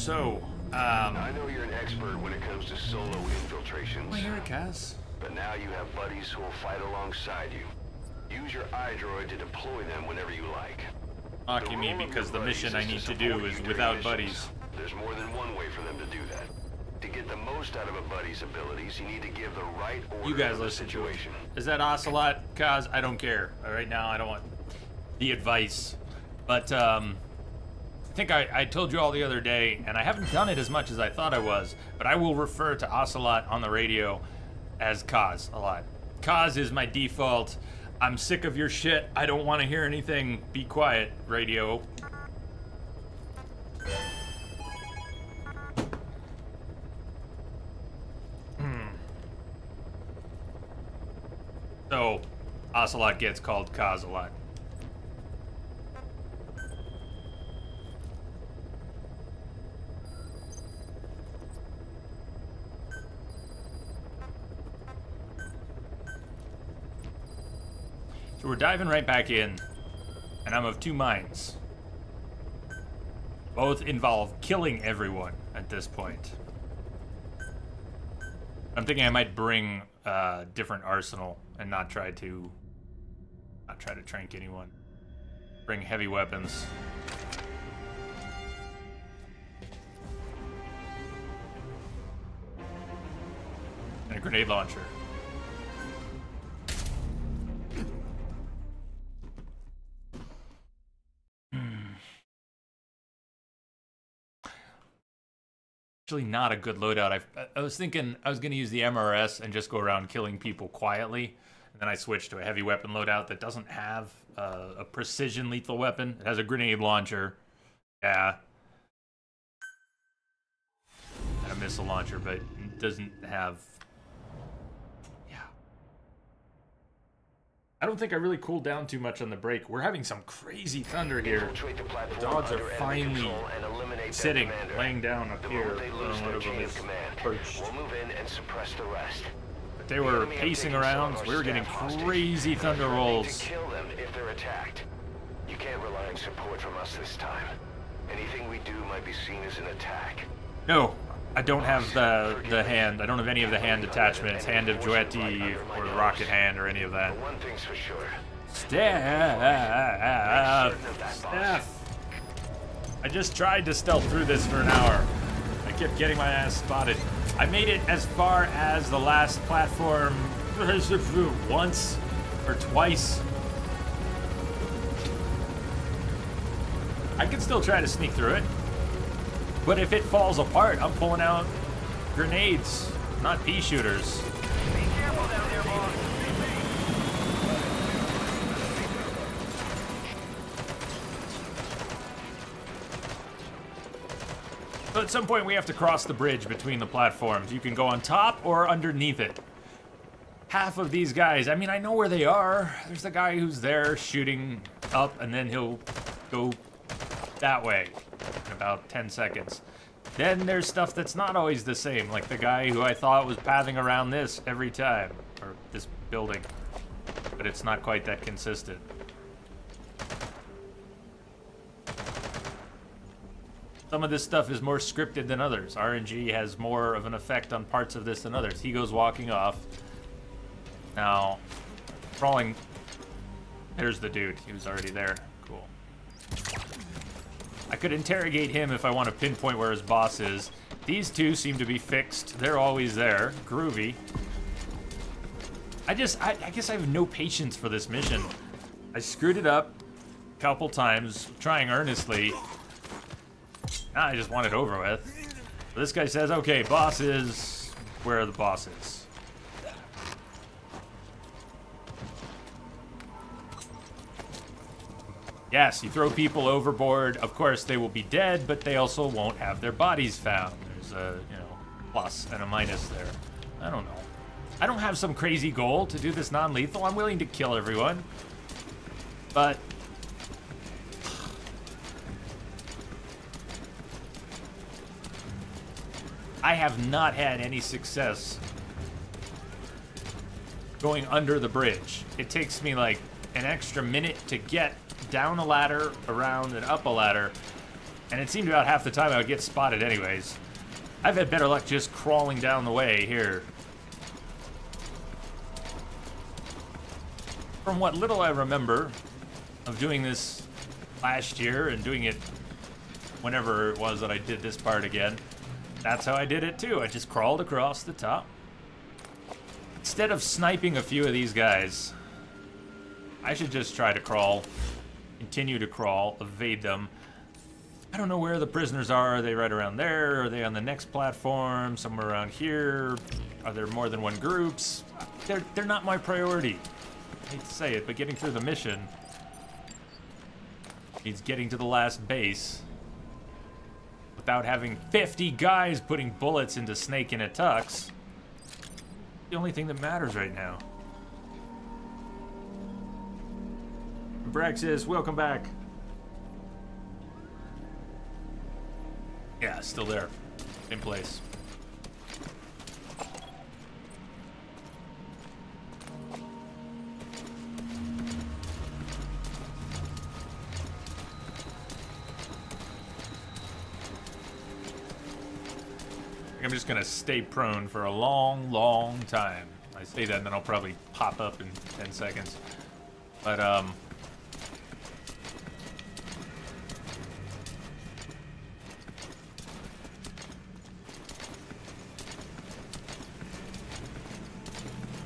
So, I know you're an expert when it comes to solo infiltrations. I hear it, Kaz. But now you have buddies who will fight alongside you. Use your iDroid to deploy them whenever you like. Mocking me because the mission I need to do is without buddies. There's more than one way for them to do that. To get the most out of a buddy's abilities, you need to give the right order. You guys for the listen to it. situation. Is that Ocelot? Kaz, I don't care. Right now, I don't want the advice. But, I think I told you all the other day, and I haven't done it as much as I thought I was, but I will refer to Ocelot on the radio as Kaz a lot. Kaz is my default. I'm sick of your shit. I don't want to hear anything. Be quiet, radio. So, Ocelot gets called Kaz a lot. So we're diving right back in, and I'm of two minds. Both involve killing everyone at this point. I'm thinking I might bring a different arsenal and not try to trank anyone. Bring heavy weapons. And a grenade launcher. Actually not a good loadout. I was thinking I was going to use the MRS and just go around killing people quietly. And then I switched to a heavy weapon loadout that doesn't have a precision lethal weapon. It has a grenade launcher. Yeah. And a missile launcher, but it doesn't have... Yeah. I don't think I really cooled down too much on the break. We're having some crazy thunder here. The dogs are finally sitting, laying down up here. One of them is perched. We'll move in and suppress the rest. But they were pacing around, so we were getting crazy thunder rolls. To kill them if they're attacked. You can't rely on support from us this time. Anything we do might be seen as an attack. No, I don't have the hand. I don't have any of the hand attachments. Hand of Joetti or the rocket hand or any of that. One thing's for sure. Steph! I just tried to stealth through this for an hour. I kept getting my ass spotted. I made it as far as the last platform once or twice. I can still try to sneak through it. But if it falls apart, I'm pulling out grenades, not pea shooters. Be careful down there, boss. So at some point we have to cross the bridge between the platforms. You can go on top or underneath it. Half of these guys, I mean, I know where they are. There's the guy who's there shooting up, and then he'll go that way in about 10 seconds. Then there's stuff that's not always the same, like the guy who I thought was pathing around this every time, or this building. But it's not quite that consistent. Some of this stuff is more scripted than others. RNG has more of an effect on parts of this than others. He goes walking off. Now, crawling. There's the dude. He was already there. Cool. I could interrogate him if I want to pinpoint where his boss is. These two seem to be fixed. They're always there. Groovy. I guess I have no patience for this mission. I screwed it up a couple times, trying earnestly. Now I just want it over with. But this guy says, okay, boss is where the boss is. Yes, you throw people overboard. Of course, they will be dead, but they also won't have their bodies found. There's a, plus and a minus there. I don't know. I don't have some crazy goal to do this non-lethal. I'm willing to kill everyone. But I have not had any success going under the bridge. It takes me like an extra minute to get down a ladder, around and up a ladder. And it seemed about half the time I would get spotted anyways. I've had better luck just crawling down the way here. From what little I remember of doing this last year and doing it whenever it was that I did this part again, that's how I did it too. I just crawled across the top. Instead of sniping a few of these guys, I should just try to crawl, continue to crawl, evade them. I don't know where the prisoners are. Are they right around there? Are they on the next platform? Somewhere around here? Are there more than one groups? They're not my priority. I hate to say it, but getting through the mission means getting to the last base without having 50 guys putting bullets into Snake in a tux. The only thing that matters right now. Braxis, welcome back. Yeah, still there. In place. I'm just gonna stay prone for a long, long time. I say that and then I'll probably pop up in 10 seconds. But,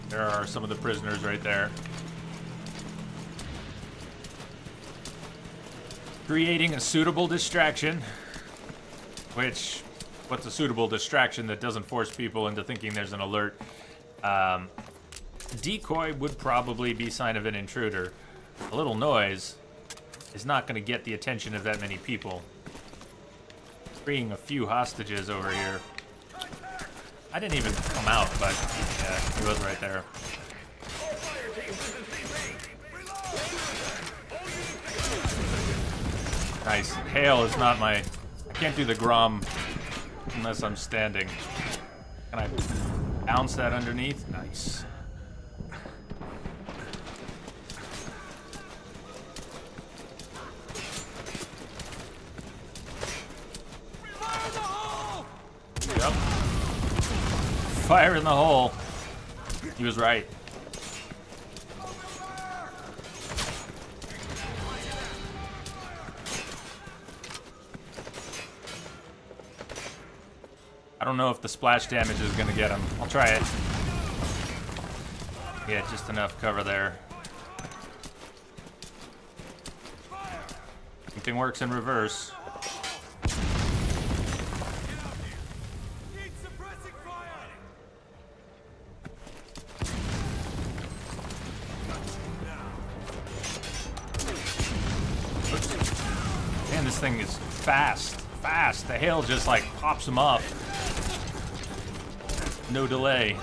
there are some of the prisoners right there. Creating a suitable distraction, which, what's a suitable distraction that doesn't force people into thinking there's an alert? Decoy would probably be sign of an intruder. A little noise is not going to get the attention of that many people. Freeing a few hostages over here. I didn't even come out, but yeah, he was right there. Nice. Hail is not my... I can't do the Grom unless I'm standing. Can I bounce that underneath? Nice. Yep. Fire in the hole. He was right. I don't know if the splash damage is going to get him. I'll try it. Yeah, just enough cover there. Something works in reverse. Man, this thing is fast. Fast. The hail just like pops him up. No delay.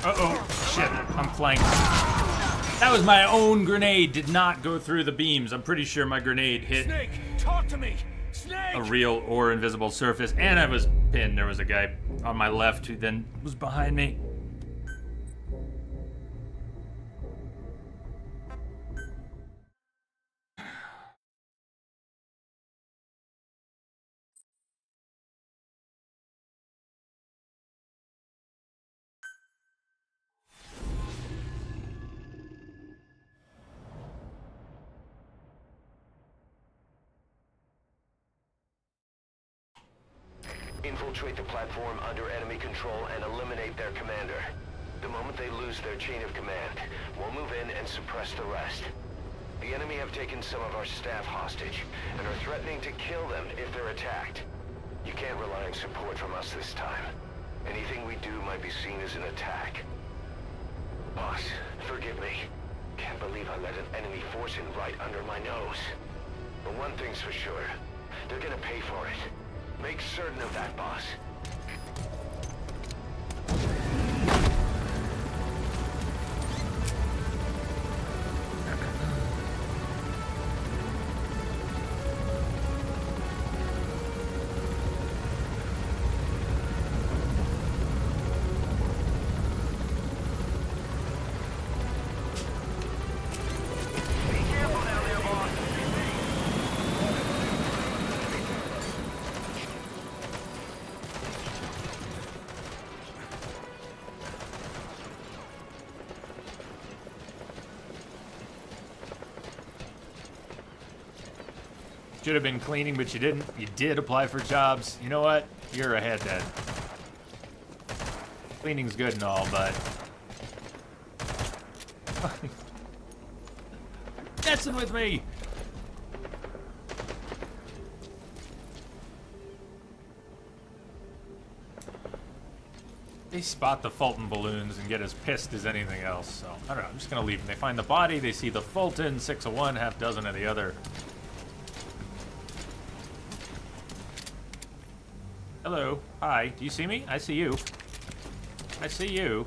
Uh-oh, shit, I'm flanked. That was my own grenade, did not go through the beams. I'm pretty sure my grenade hit Snake, talk to me. Snake! A real or invisible surface, and I was pinned. There was a guy on my left who then was behind me. Infiltrate the platform under enemy control and eliminate their commander. The moment they lose their chain of command, we'll move in and suppress the rest. The enemy have taken some of our staff hostage and are threatening to kill them if they're attacked. You can't rely on support from us this time. Anything we do might be seen as an attack. Boss, forgive me. Can't believe I let an enemy force in right under my nose. But one thing's for sure, they're gonna pay for it. Make certain of that, boss. Should have been cleaning, but you didn't. You did apply for jobs. You know what? You're ahead then. Cleaning's good and all, but... messing with me! They spot the Fulton balloons and get as pissed as anything else, so... I don't know, I'm just gonna leave them. They find the body, they see the Fulton, 6 of one, half dozen of the other. Hello. Hi. Do you see me? I see you. I see you.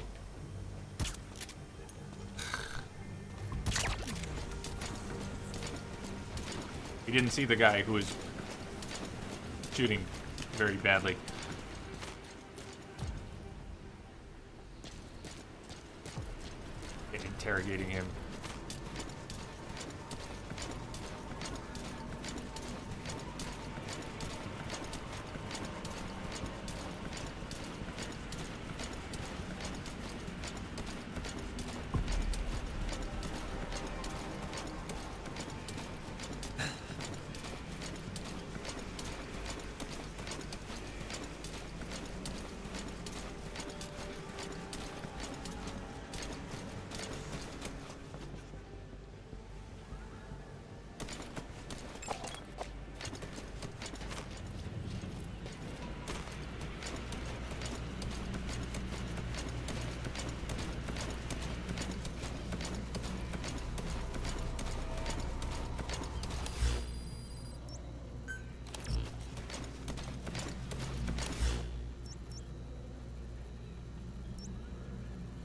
You didn't see the guy who was shooting very badly. And interrogating him.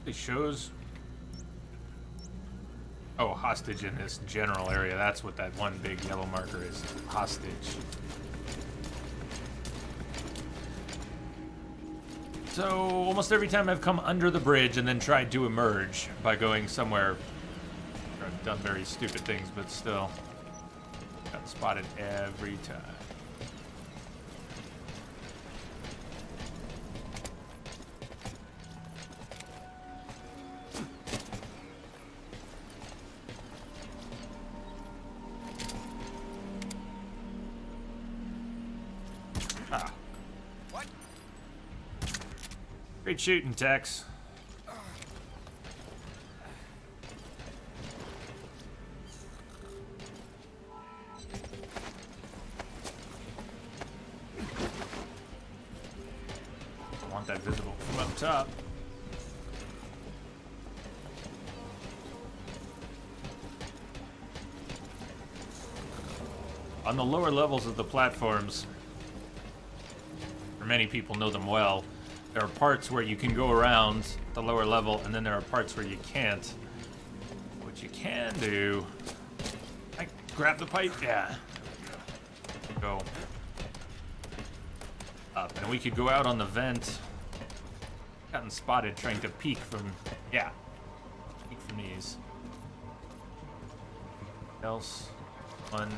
It shows... oh, hostage in this general area. That's what that one big yellow marker is. Hostage. So, almost every time I've come under the bridge and then tried to emerge by going somewhere... I've done very stupid things, but still... got spotted every time. Great shooting, Tex. I want that visible from up top. On the lower levels of the platforms, or many people know them well, there are parts where you can go around the lower level, and then there are parts where you can't. What you can do... I grab the pipe, yeah. Go up, and we could go out on the vent. Gotten spotted trying to peek from... yeah. Peek from these. Else. One.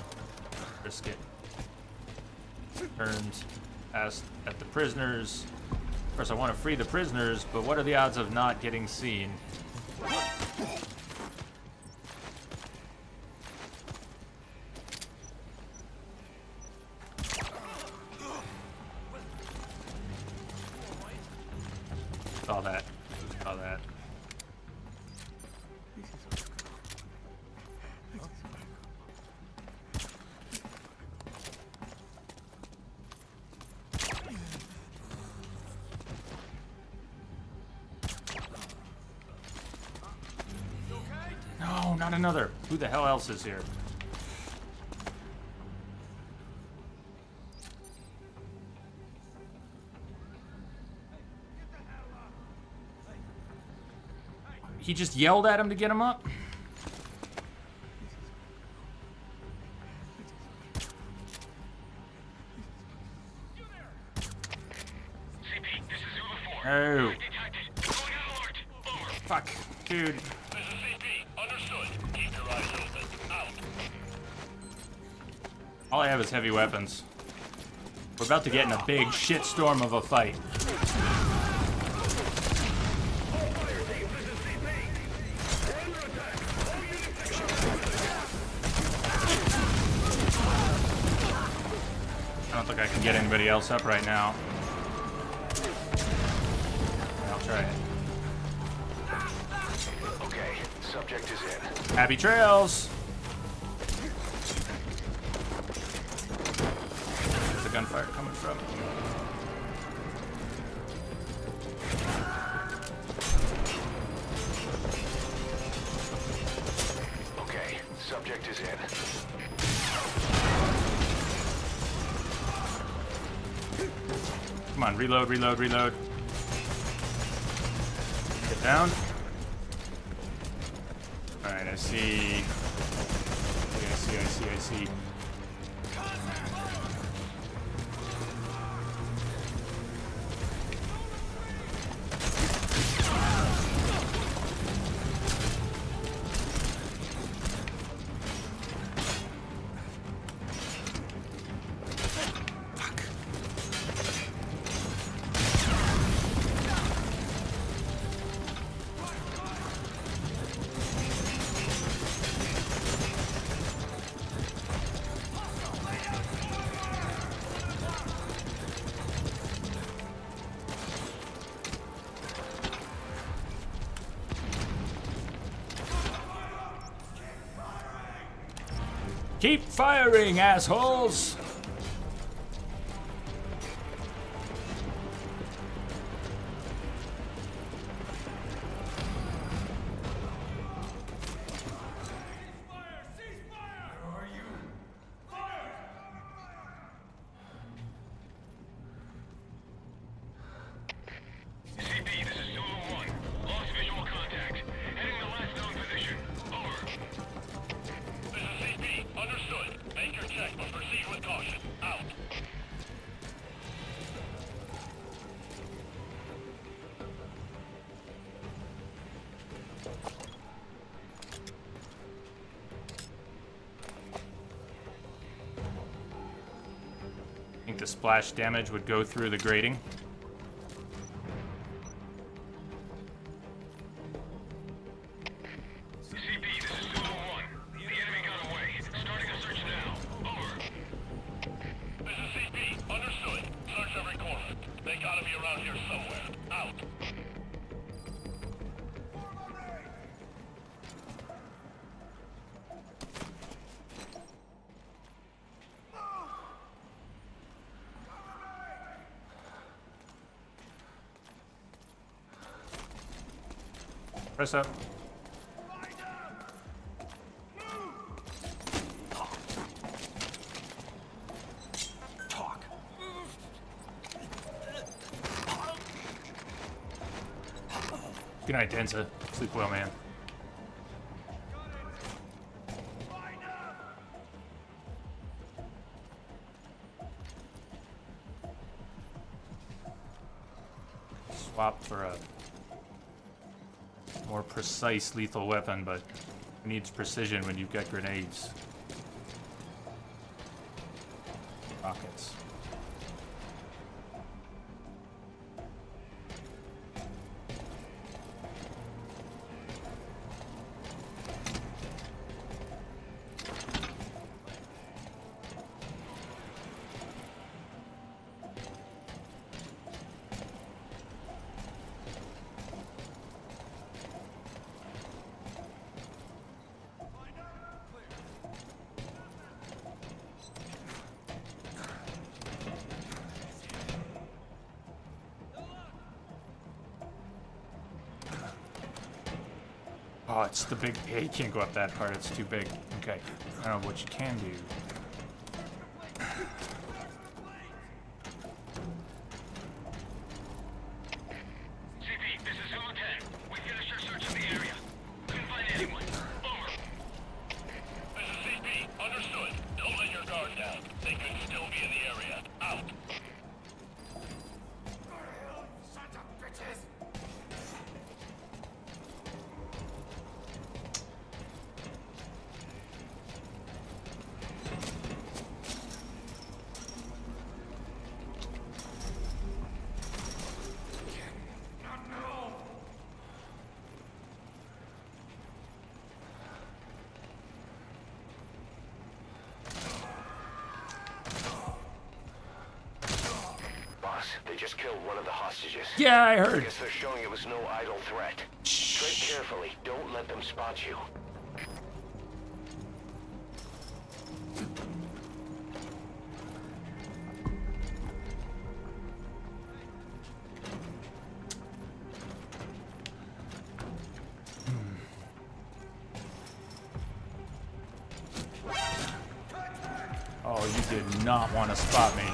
Brisket. Turned. Asked at the prisoners. Of course, I want to free the prisoners, but what are the odds of not getting seen? Saw that. Saw that. No, not another. Who the hell else is here? He just yelled at him to get him up? CP, this is Zulu 4. Oh. Detected. Calling an alert. Over. Fuck. Dude. This is CP. Understood. Keep your eyes open. Out. All I have is heavy weapons. We're about to get in a big shitstorm of a fight. I don't think I can get anybody else up right now. I'll try it. Okay, subject is in. Happy trails! Where's the gunfire coming from? Okay, subject is in. Come on, reload, reload, reload. Get down. Alright, I see. I see. Keep firing, assholes! CP, this is Zulu 1. Lost visual contact. Heading the last known position. Over. This is CP. Understood. Make your check, but proceed with caution. Out. I think the splash damage would go through the grating. CP, this is Zulu 1. The enemy got away. Starting a search now. Over. This is CP. Understood. Search every corner. They gotta be around here somewhere. Out. Press up. Talk. Good night, Denza. Sleep well, man. Swap for a more precise lethal weapon, but it needs precision when you've got grenades. Rockets. Oh, it's the big... Yeah, you can't go up that part. It's too big. Okay. I don't know what you can do. CP, this is Zulu 10. We finished our search of the area. just killed one of the hostages. Yeah, I I heard. guess they're showing it was no idle threat. Tread carefully. Don't let them spot you. Oh, you did not want to spot me.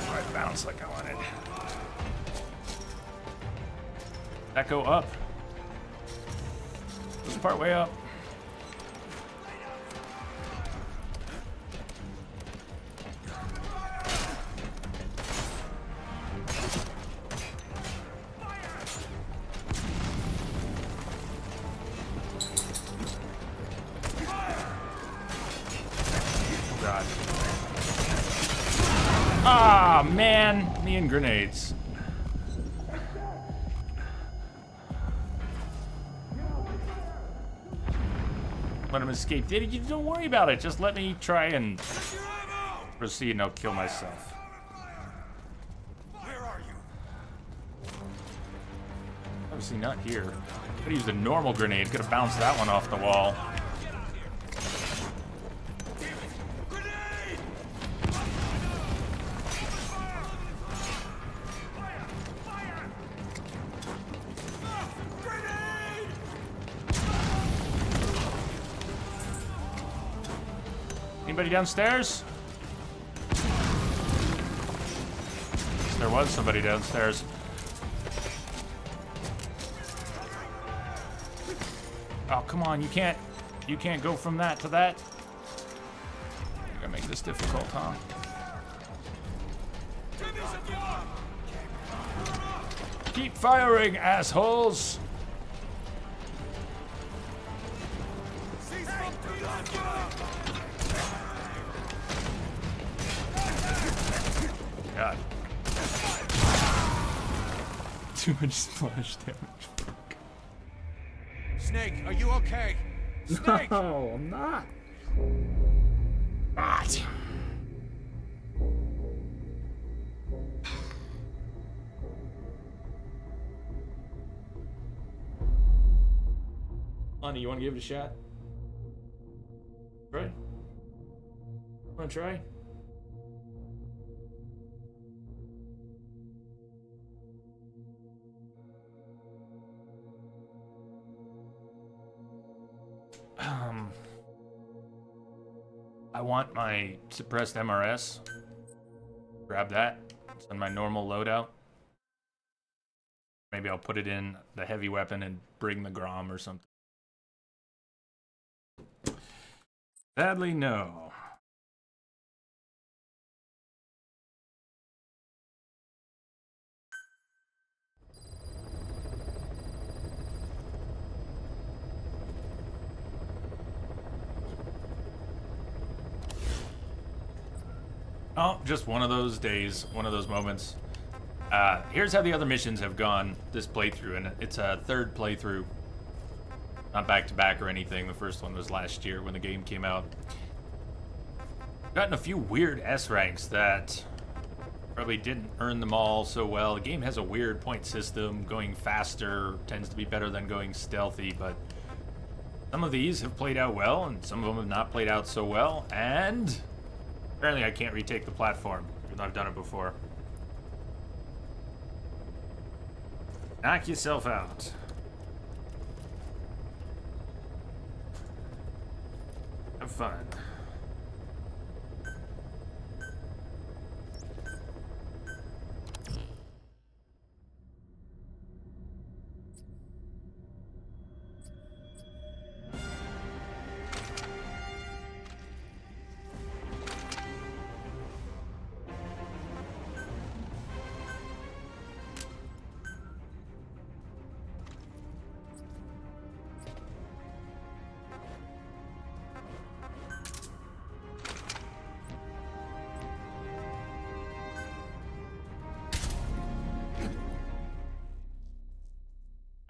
I bounced like I wanted. That go up. It was part way up. Oh God. Ah, man. Me and grenades. Let him escape. You don't worry about it. Just let me try and proceed and I'll kill myself. Where are you? Obviously not here. Could have used a normal grenade. Could have bounced that one off the wall. Anybody downstairs? There was somebody downstairs. Oh, come on, you can't go from that to that. You're gonna make this difficult, huh? Keep firing, assholes! God. Too much splash damage. Snake, are you okay? Snake! No, I'm not. Not. Honey, you want to give it a shot? Try? Want to try? I want my suppressed MRS. Grab that. It's on my normal loadout. Maybe I'll put it in the heavy weapon and bring the Grom or something. Sadly, no. Oh, just one of those days, one of those moments. Here's how the other missions have gone this playthrough, and it's a third playthrough. Not back-to-back or anything. The first one was last year when the game came out. Gotten a few weird S ranks that probably didn't earn them all so well. The game has a weird point system. Going faster tends to be better than going stealthy, but some of these have played out well, and some of them have not played out so well, and apparently I can't retake the platform, even though I've done it before. Knock yourself out. Have fun.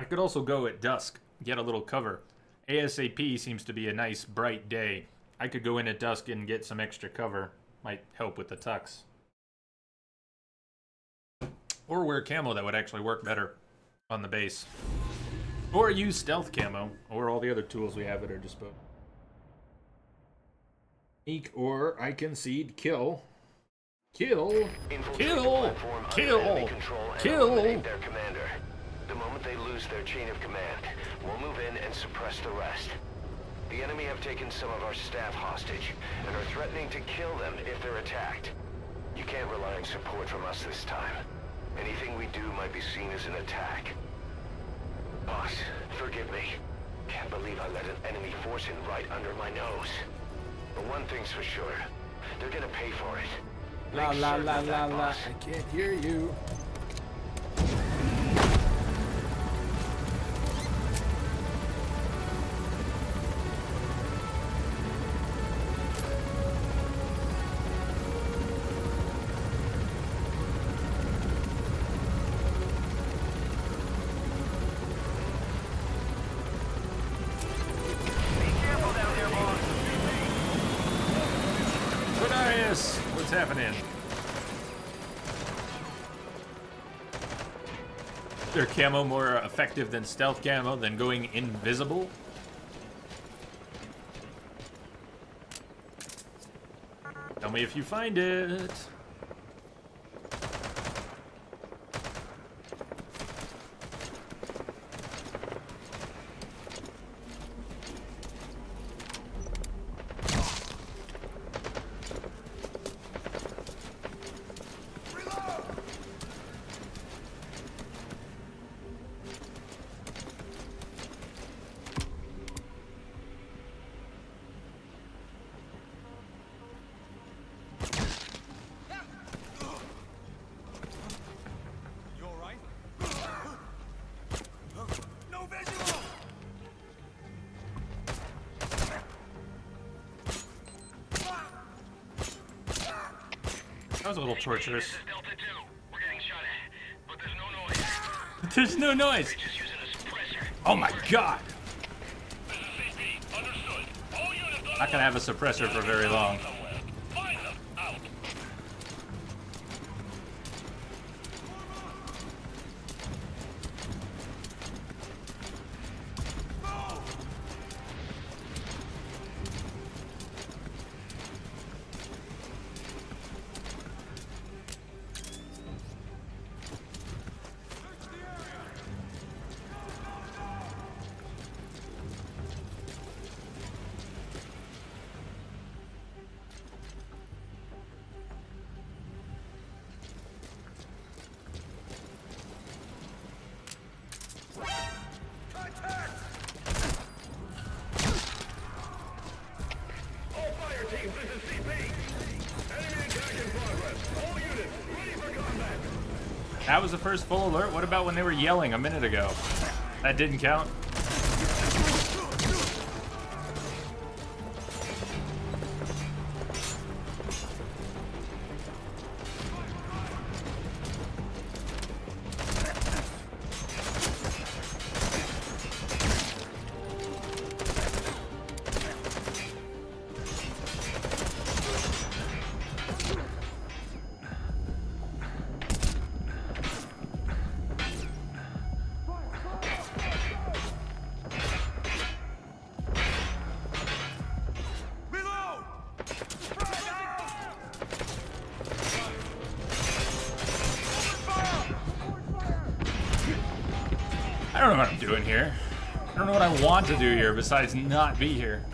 could also go at dusk, get a little cover. ASAP seems to be a nice, bright day. I could go in at dusk and get some extra cover. Might help with the tux. Or wear camo, that would actually work better on the base. Or use stealth camo, or all the other tools we have at our disposal. Sneak, or I concede, kill. Kill! Kill! Kill! Kill! Their commander. The moment they lose their chain of command, we'll move in and suppress the rest. The enemy have taken some of our staff hostage and are threatening to kill them if they're attacked. You can't rely on support from us this time. Anything we do might be seen as an attack. Boss, forgive me. Can't believe I let an enemy force in right under my nose. But one thing's for sure. They're gonna pay for it. La la la la la. I can't hear you. What's happening? Their camo more effective than stealth camo, than going invisible? Tell me if you find it. That was a little torturous. There's no noise. Oh my god. Not gonna have a suppressor for very long. That was the first full alert. What about when they were yelling a minute ago? That didn't count? I don't know what I'm doing here. I don't know what I want to do here besides not be here.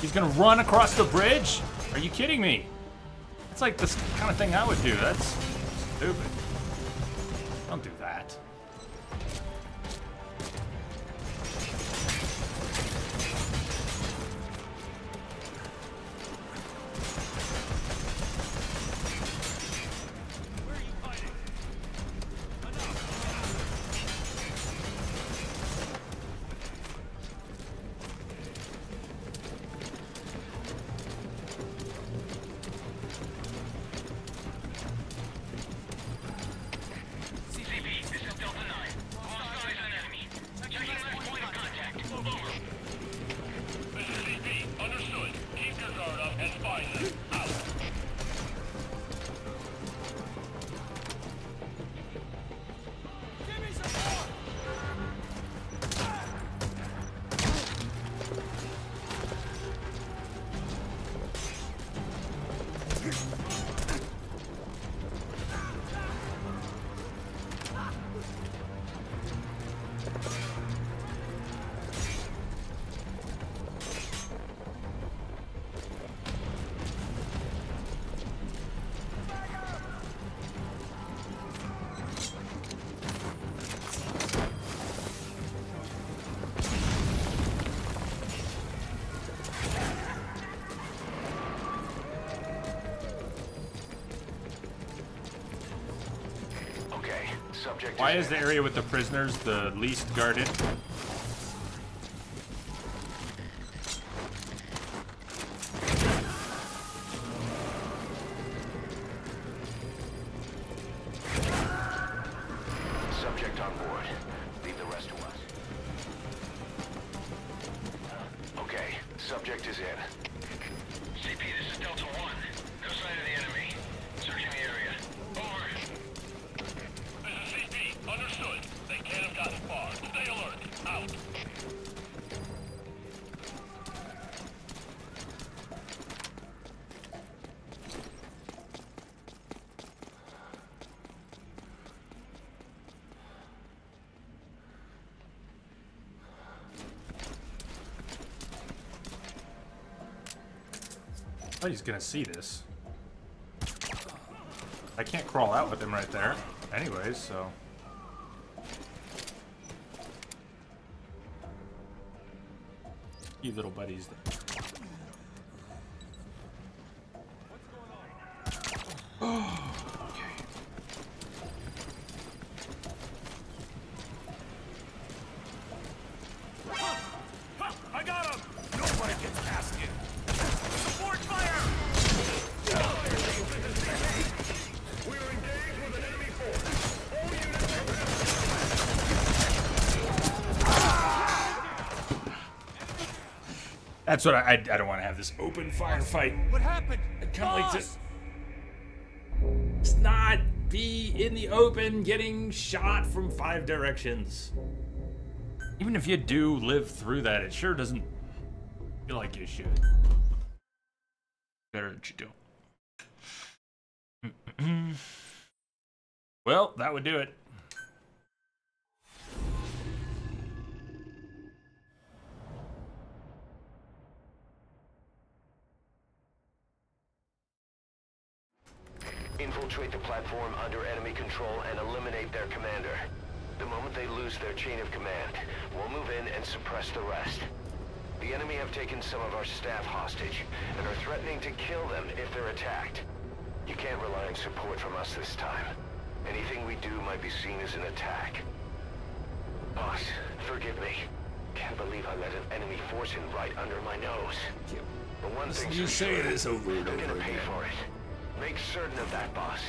He's gonna run across the bridge? Are you kidding me? That's like the kind of thing I would do. That's stupid. Don't do that. Why is the area with the prisoners the least guarded? Subject on board. Leave the rest to us. Okay, subject is in. CP, this is Delta 1. No sign of the enemy. Searching the area. Over. This is CP. Understood. They can't have gotten far. Stay alert. Out. Oh, he's gonna see this. I can't crawl out with him right there. Anyways, so. You little buddies. I got him! Nobody gets past you! Support fire! We are engaged with an enemy force. All units That's what I don't want to have this open firefight. What happened? I'd kind of like to just not be in the open getting shot from 5 directions. Even if you do live through that, it sure doesn't feel like you should. Better that you don't. Well, that would do it. Infiltrate the platform under enemy control and eliminate their commander. The moment they lose their chain of command, we'll move in and suppress the rest. The enemy have taken some of our staff hostage and are threatening to kill them if they're attacked. You can't rely on support from us this time. Anything we do might be seen as an attack. Boss, forgive me. Can't believe I let an enemy force in right under my nose. But one thing's for sure, they're gonna pay for it. Make certain of that, boss.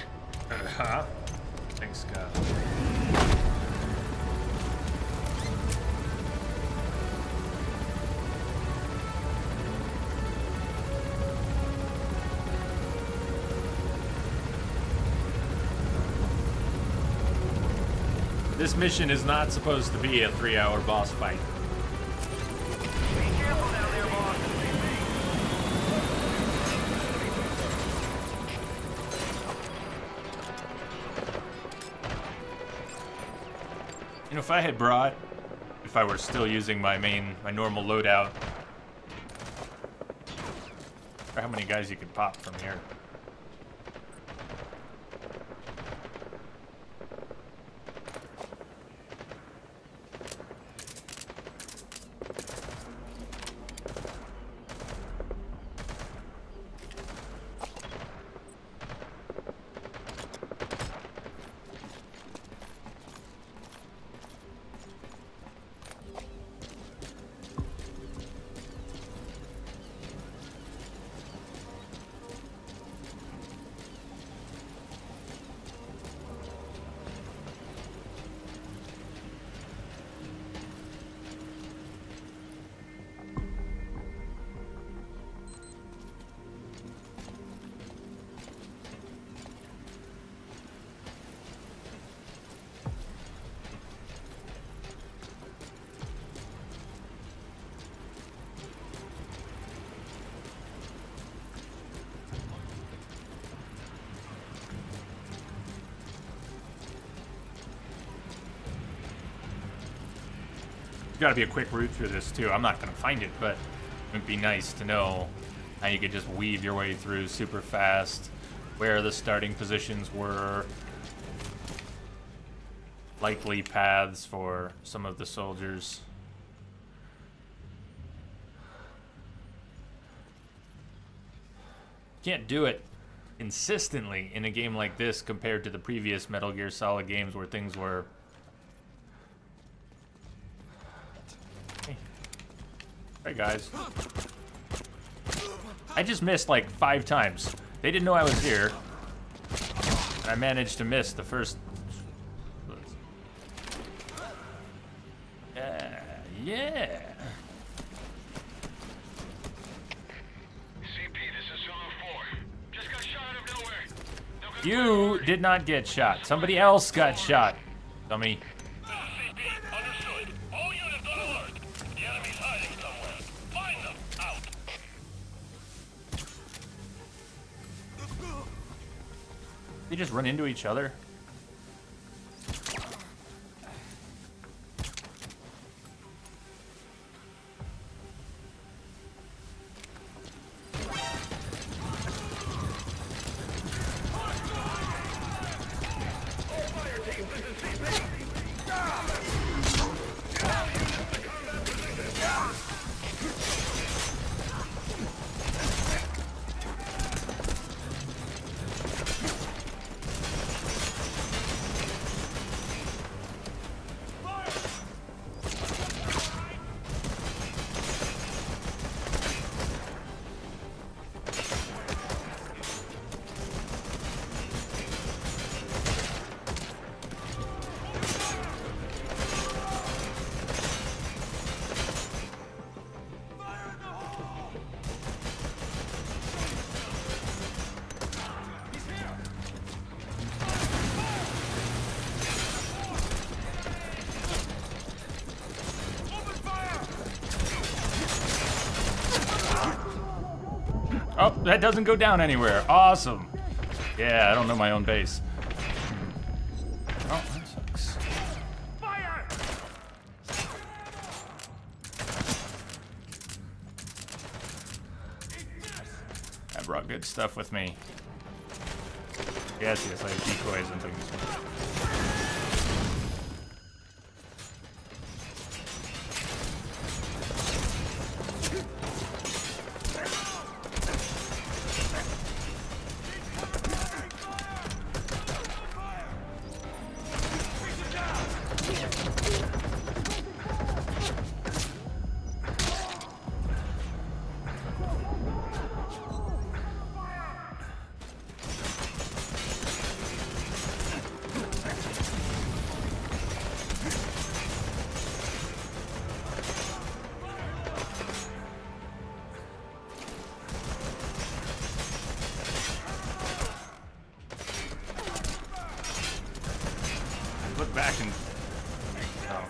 Uh-huh. Thanks, Scott. This mission is not supposed to be a 3-hour boss fight. Be careful down there, boss. You know, if I had brought, if I were still using my normal loadout, Or how many guys you could pop from here. Got to be a quick route through this too. I'm not gonna find it, but it would be nice to know how you could just weave your way through super fast, where the starting positions were, likely paths for some of the soldiers. Can't do it consistently in a game like this compared to the previous Metal Gear Solid games where things were... Hey guys. I just missed like 5 times. They didn't know I was here. I managed to miss the first... yeah. CP, this is Zulu 4. Just got shot out of nowhere. No good. You did not get shot. Somebody else got shot. Dummy. This is CP. Understood. All units on alert. The enemy's hiding somewhere. Find them. Out. They just run into each other. Oh, that doesn't go down anywhere. Awesome. Yeah, I don't know my own base. Oh, that sucks. Fire! I brought good stuff with me. Yes, I have decoys and things. Look back and... oh.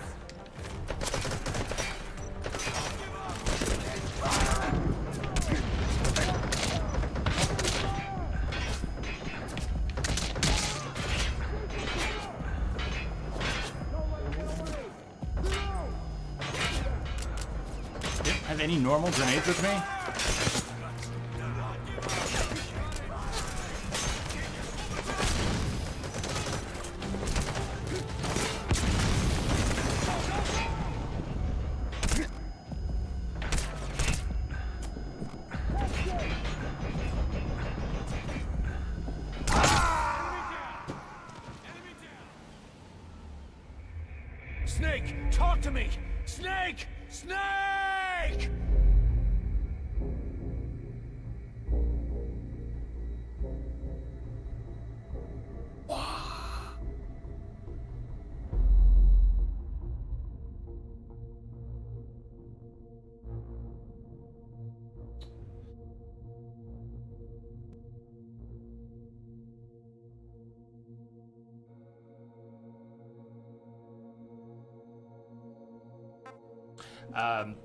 Didn't have any normal grenades with me? Snake, talk to me! Snake! Snake!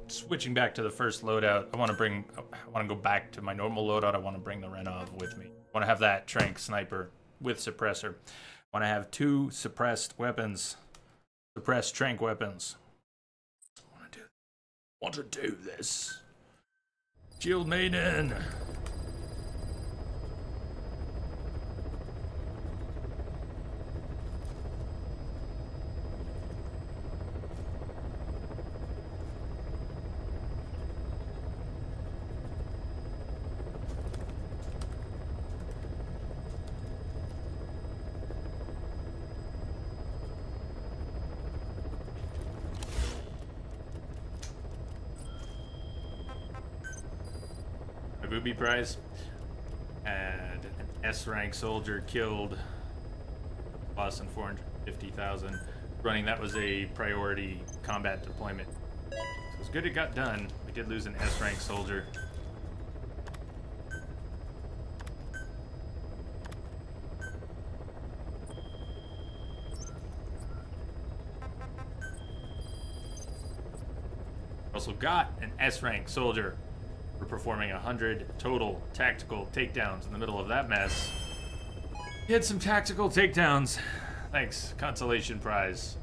Switching back to the first loadout, I want to go back to my normal loadout. I want to bring the Renov with me. I want to have that Trank Sniper with suppressor. I want to have 2 suppressed weapons, suppressed Trank weapons. I want to do this. Shield maiden. Booby prize. And an S-rank soldier killed. Lost in 450,000. Running, that was a priority combat deployment. So it's good it got done. We did lose an S-rank soldier. Also got an S-rank soldier. We're performing 100 total tactical takedowns in the middle of that mess. Hit some tactical takedowns. Thanks, consolation prize.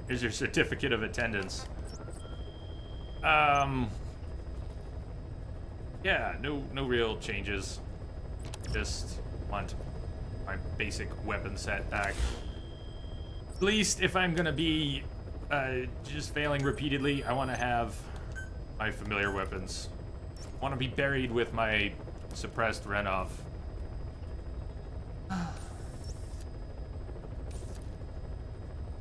Here's your certificate of attendance. Yeah, no real changes. Just want my basic weapon set back. At least if I'm gonna be just failing repeatedly, I want to have my familiar weapons. I want to be buried with my suppressed Renov.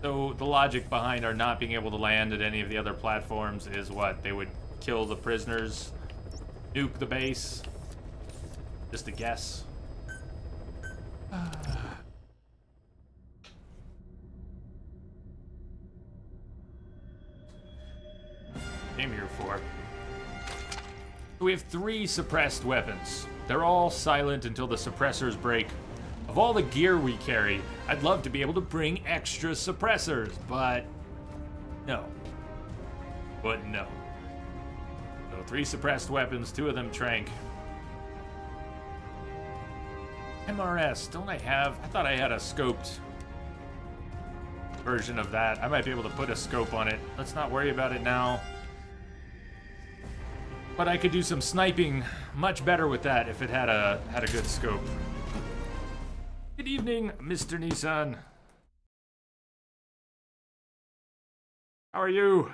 So the logic behind our not being able to land at any of the other platforms is what? They would kill the prisoners, nuke the base? Just a guess. Came here for. We have 3 suppressed weapons. They're all silent until the suppressors break. Of all the gear we carry, I'd love to be able to bring extra suppressors, but no. But no. So 3 suppressed weapons, 2 of them Trank. MRS, don't I have? I thought I had a scoped version of that. I might be able to put a scope on it. Let's not worry about it now. But I could do some sniping much better with that if it had a good scope. Good evening, Mr. Nissan. How are you?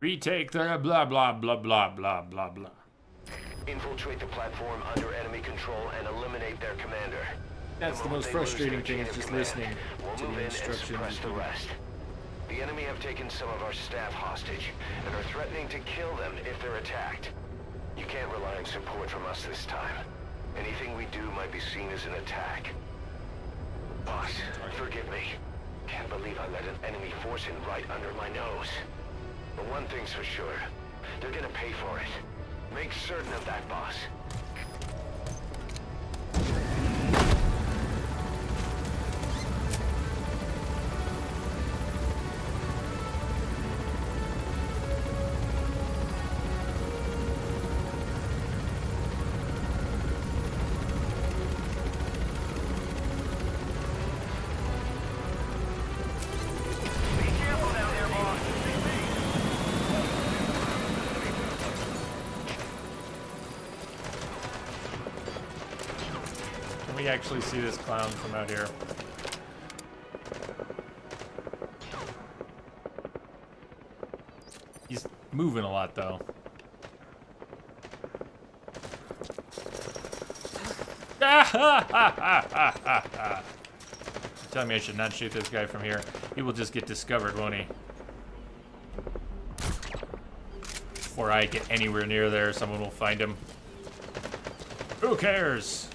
Retake the blah blah blah blah blah blah blah. Infiltrate the platform under enemy control and eliminate their commander. That's the most frustrating thing, is just listening to the instructions. The rest. The enemy have taken some of our staff hostage and are threatening to kill them if they're attacked. You can't rely on support from us this time. Anything we do might be seen as an attack. Boss, forgive me. Can't believe I let an enemy force in right under my nose. But one thing's for sure. They're gonna pay for it. Make certain of that, boss. Actually see this clown from out here. He's moving a lot, though. Tell me I should not shoot this guy from here. He will just get discovered, won't he? Before I get anywhere near there, someone will find him. Who cares?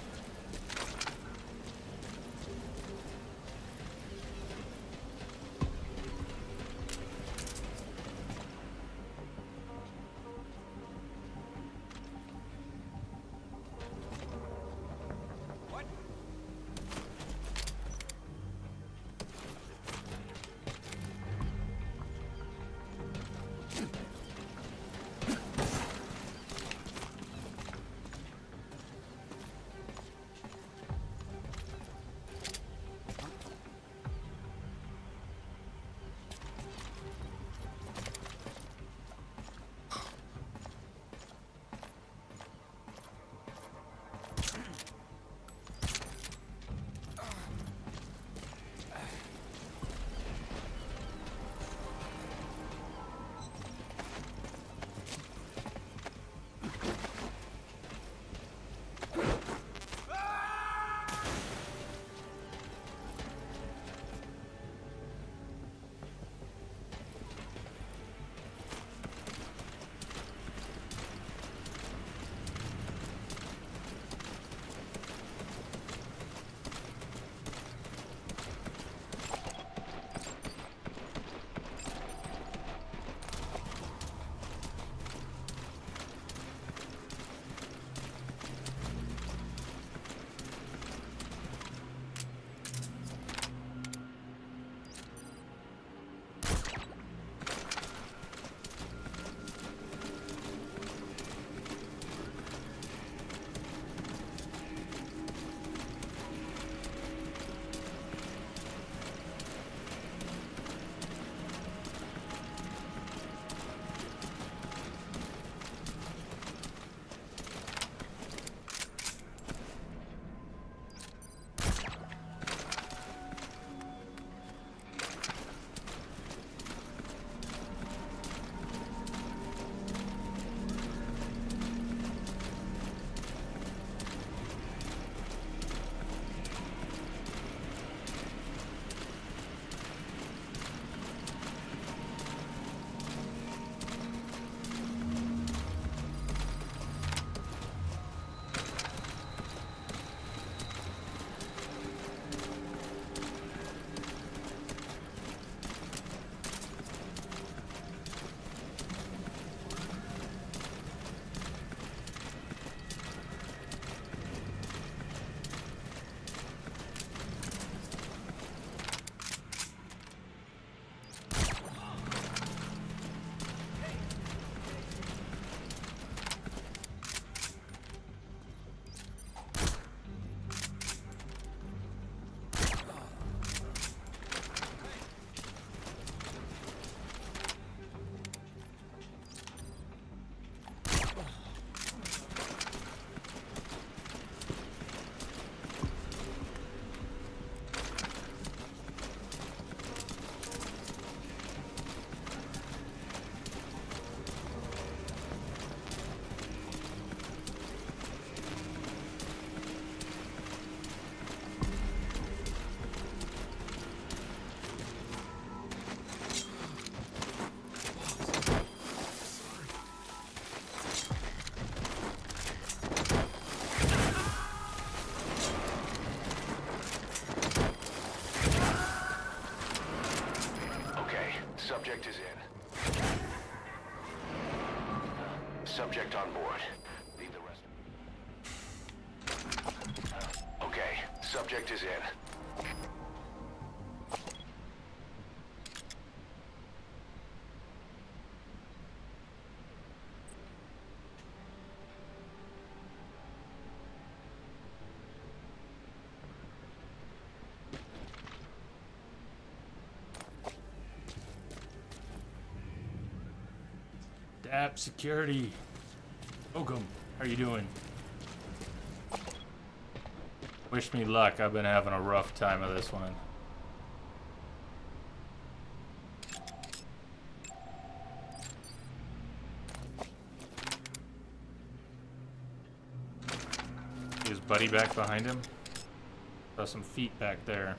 Subject is in. Subject on board. Leave the rest. Okay, subject is in. App security. Welcome. How are you doing? Wish me luck. I've been having a rough time of this one. buddy back behind him? Saw some feet back there.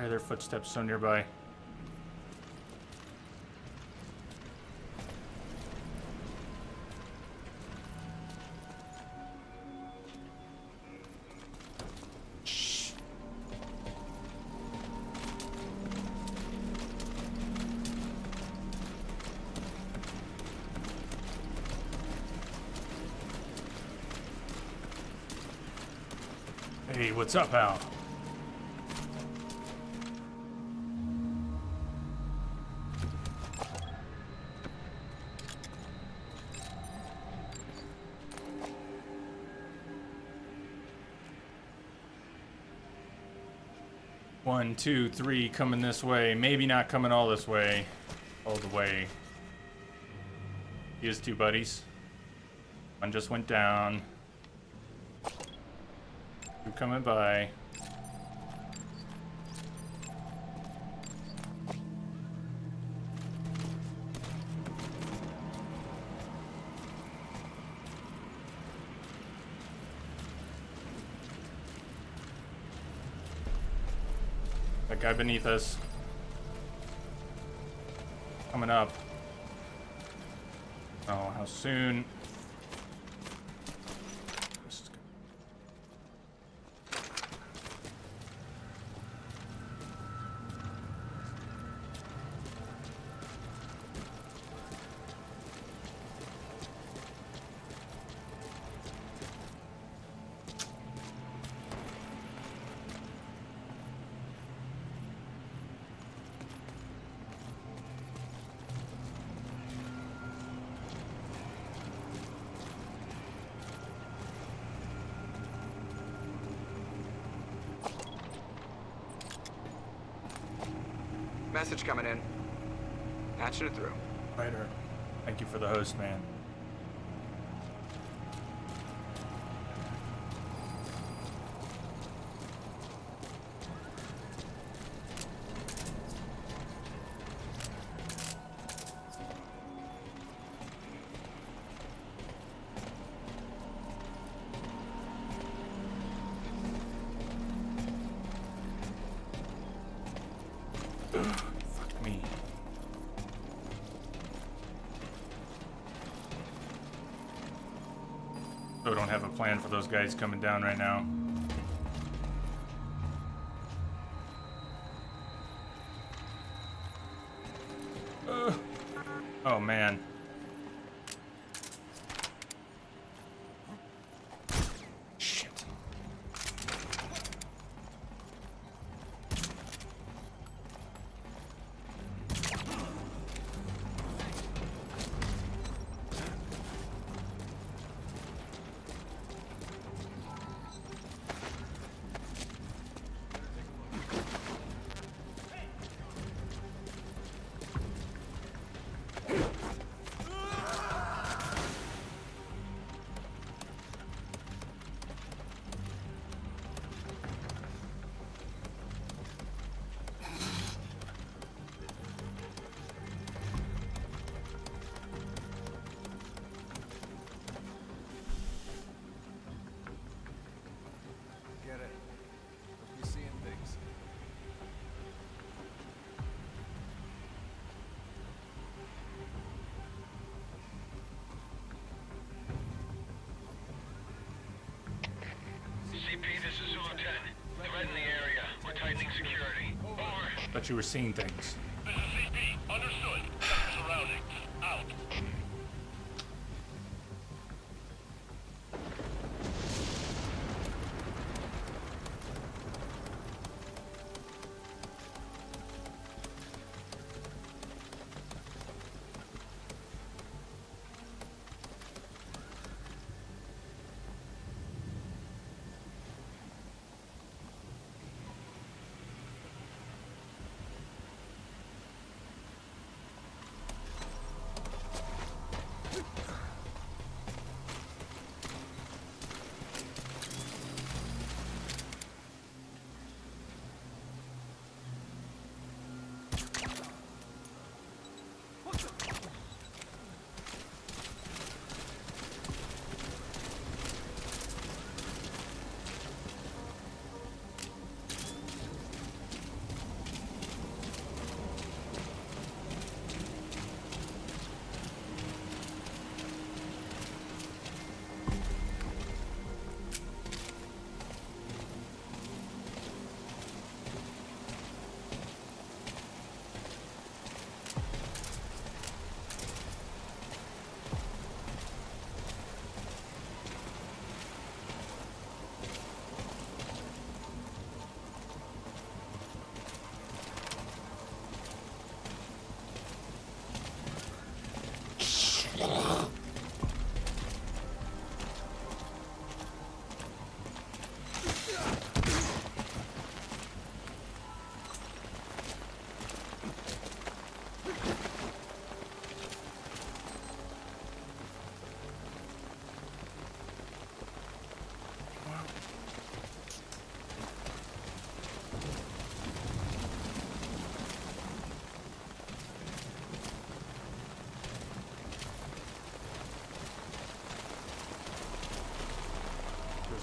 Why are their footsteps so nearby? Shh. Hey, what's up, Al? One, two, three, coming this way. Maybe not coming all this way. All the way. Here's two buddies. One just went down. Two coming by. That guy beneath us. Coming up. Oh, how soon? This is good. message coming in. Patching it through. Writer. Thank you for the host, man. Fuck me. So don't have a plan for those guys coming down right now. Oh man. Shit. Get it. Hope you're seeing things. CP, this is Zulu 10. Threat in the area. We're tightening security. Over. Thought you were seeing things. This is CP. Understood. Check the surroundings. Out.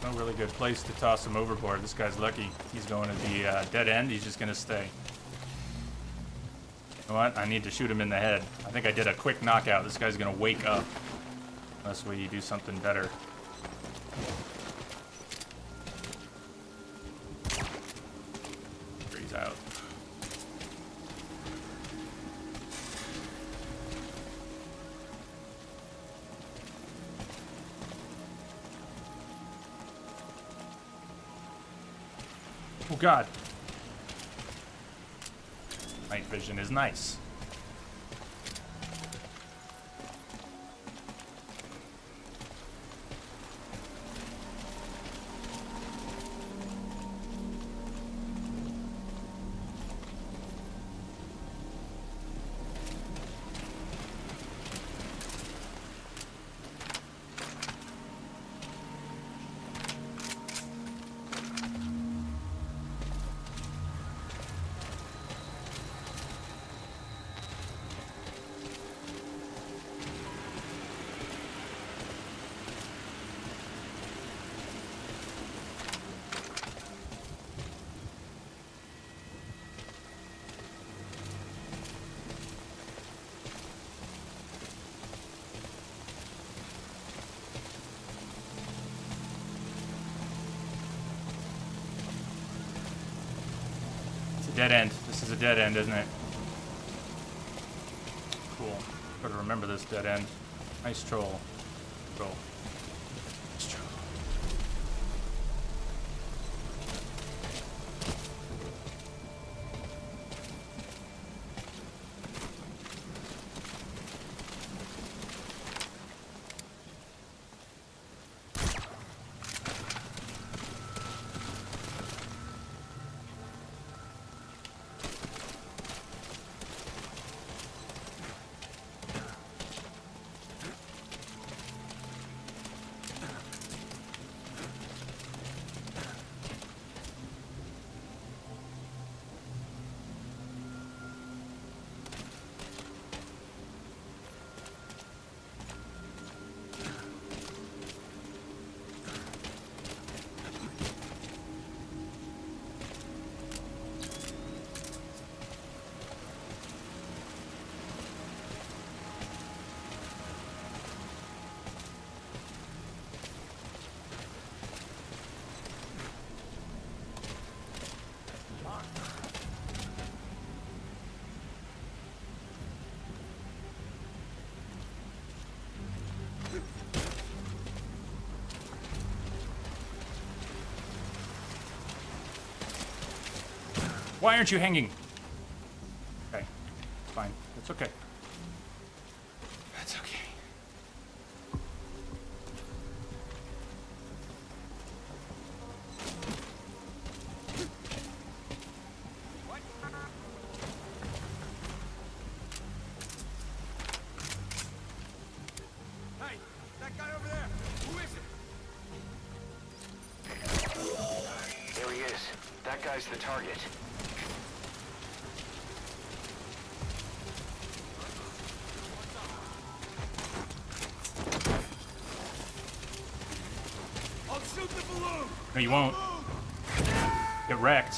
There's no really good place to toss him overboard. This guy's lucky. He's going to the dead end. He's just going to stay. You know what? I need to shoot him in the head. I think I did a quick knockout. This guy's going to wake up. Unless we do something better. He's out. Oh God. Night vision is nice. Dead end. This is a dead end, isn't it? Cool. Gotta remember this dead end. Nice troll. Troll. Nice troll. Why aren't you hanging? Okay, fine. That's okay. That's okay. Hey, that guy over there. Who is it? There he is. That guy's the target. I'll shoot the balloon. No, you won't. Get wrecked.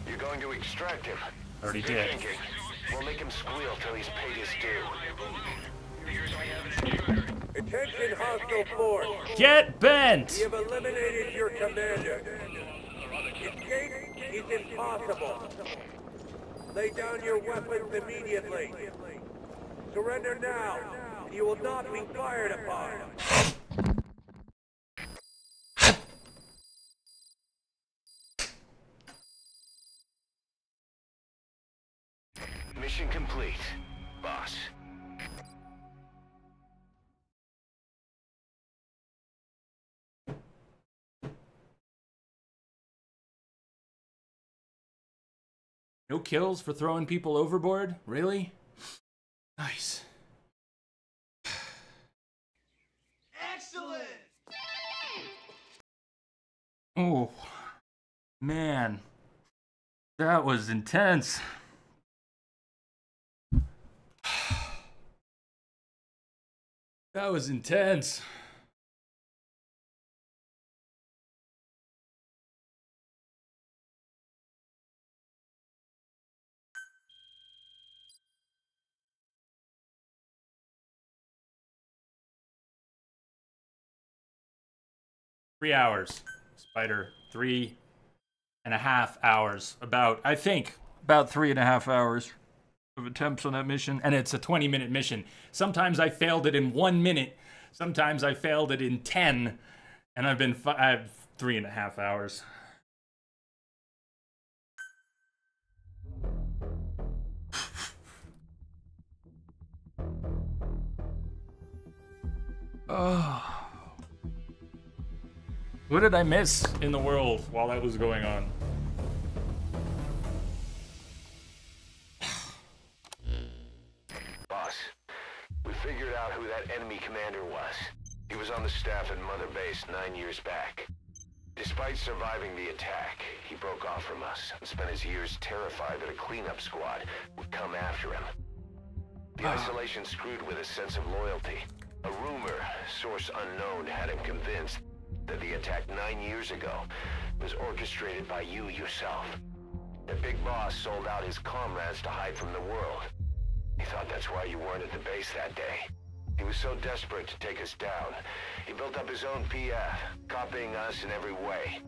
You're going to extract him. Already Good did. thinking. We'll make him squeal till he's paid his due. Attention hostile force. Get bent! We have eliminated your commander. Escape is impossible. Lay down your weapons immediately. Surrender now. You will not be fired upon. Mission complete, boss. No kills for throwing people overboard? Really? Nice. Excellent. Oh, man. That was intense. That was intense. Three hours. Spider, 3.5 hours. I think, about 3.5 hours of attempts on that mission. And it's a 20-minute mission. Sometimes I failed it in 1 minute. Sometimes I failed it in 10. And I have 3.5 hours. Oh. What did I miss in the world while that was going on? Boss, we figured out who that enemy commander was. He was on the staff at Mother Base 9 years back. Despite surviving the attack, he broke off from us and spent his years terrified that a cleanup squad would come after him. The isolation screwed with his sense of loyalty. A rumor, source unknown, had him convinced that the attack 9 years ago was orchestrated by you yourself. The big boss sold out his comrades to hide from the world. He thought that's why you weren't at the base that day. He was so desperate to take us down, he built up his own PF, copying us in every way.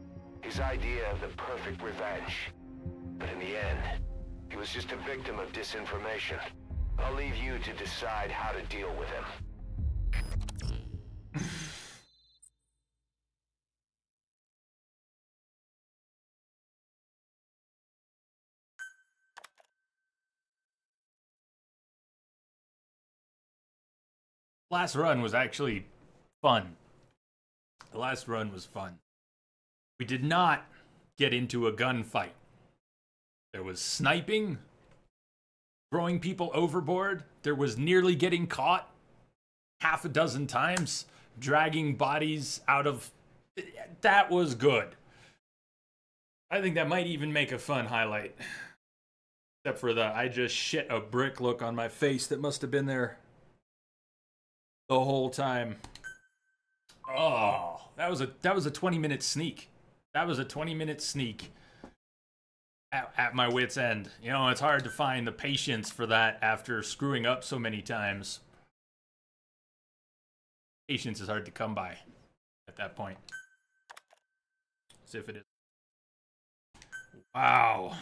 His idea of the perfect revenge. But in the end, he was just a victim of disinformation. I'll leave you to decide how to deal with him. Last run was actually fun. The last run was fun. We did not get into a gunfight. There was sniping, throwing people overboard. There was nearly getting caught half a dozen times, dragging bodies out of... That was good. I think that might even make a fun highlight. Except for the I just shit a brick look on my face that must have been there the whole time. Oh, that was a 20-minute sneak. That was a 20-minute sneak at my wit's end. You know, it's hard to find the patience for that after screwing up so many times. Patience is hard to come by at that point. As if it is. Wow.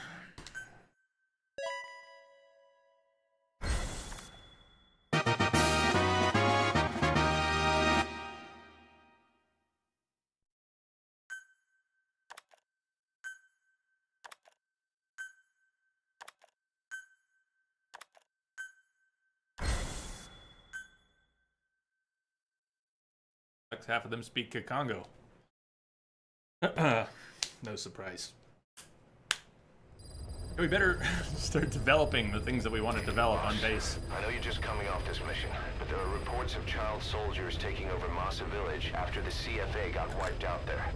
Half of them speak Kikongo. No surprise. We better start developing the things that we want to develop on base. I know you're just coming off this mission, but there are reports of child soldiers taking over Massa Village after the CFA got wiped out there.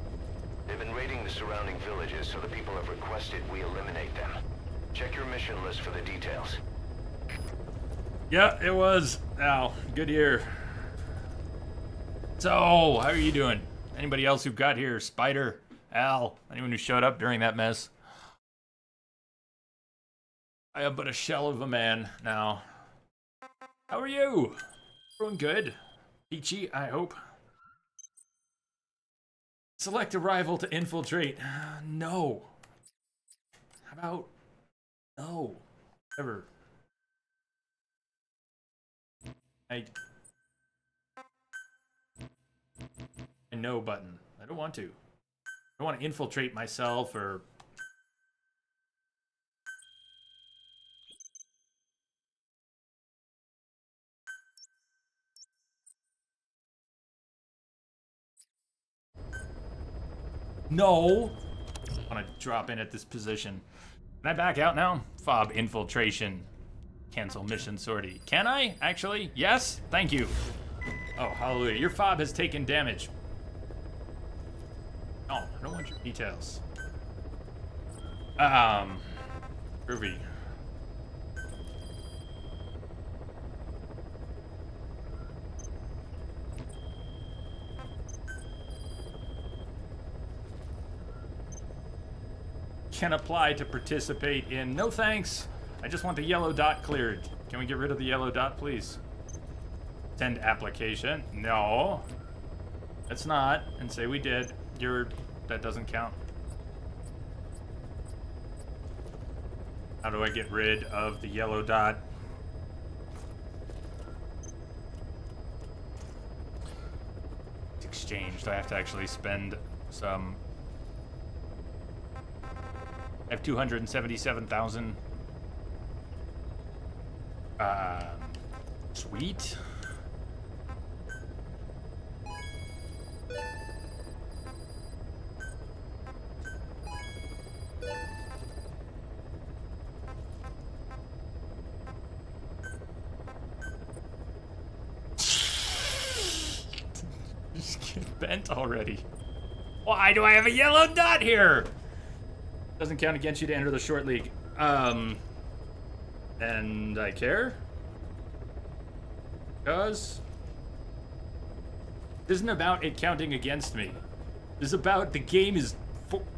They've been raiding the surrounding villages, so the people have requested we eliminate them. Check your mission list for the details. Yeah, it was. Al, good year. So, how are you doing? Anybody else who got here? Spider, Al, anyone who showed up during that mess? I am but a shell of a man now. How are you? Everyone good? Peachy, I hope. Select a rival to infiltrate. No. How about... No. Never. No button. I don't want to. I don't want to infiltrate myself or... No! I want to drop in at this position. Can I back out now? Fob infiltration. Cancel mission sortie. Can I? Actually? Yes? Thank you. Oh, hallelujah. Your fob has taken damage. Oh, I don't want your details. Groovy. Can apply to participate in... No thanks. I just want the yellow dot cleared. Can we get rid of the yellow dot, please? Send application. No. That's not. And say we did. That doesn't count. How do I get rid of the yellow dot? It's exchanged. I have to actually spend some... I have 277,000. Sweet. Just get bent already. Why do I have a yellow dot here? Doesn't count against you to enter the short league. And I care? Because this isn't about it counting against me. This is about the game is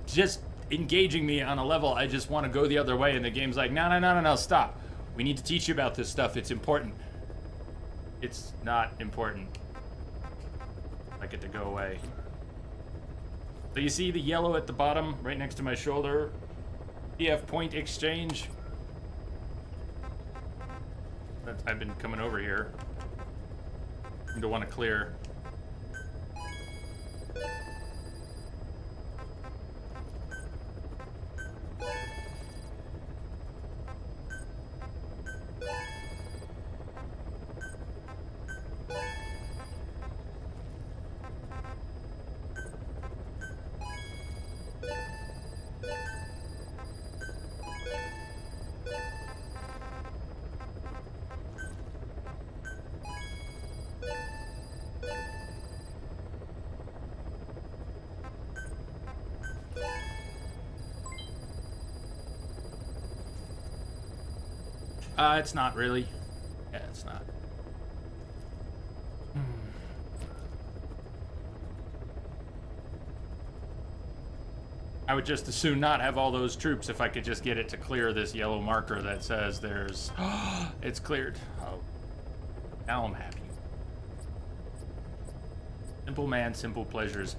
just engaging me on a level I just want to go the other way, and the game's like, no, stop. We need to teach you about this stuff. It's important. It's not important. I get to go away. So you see the yellow at the bottom, right next to my shoulder? PF point exchange. I've been coming over here. I don't want to clear. It's not really. Yeah, it's not. I would just as soon not have all those troops if I could just get it to clear this yellow marker that says there's... it's cleared. Oh. Now I'm happy. Simple man, simple pleasures.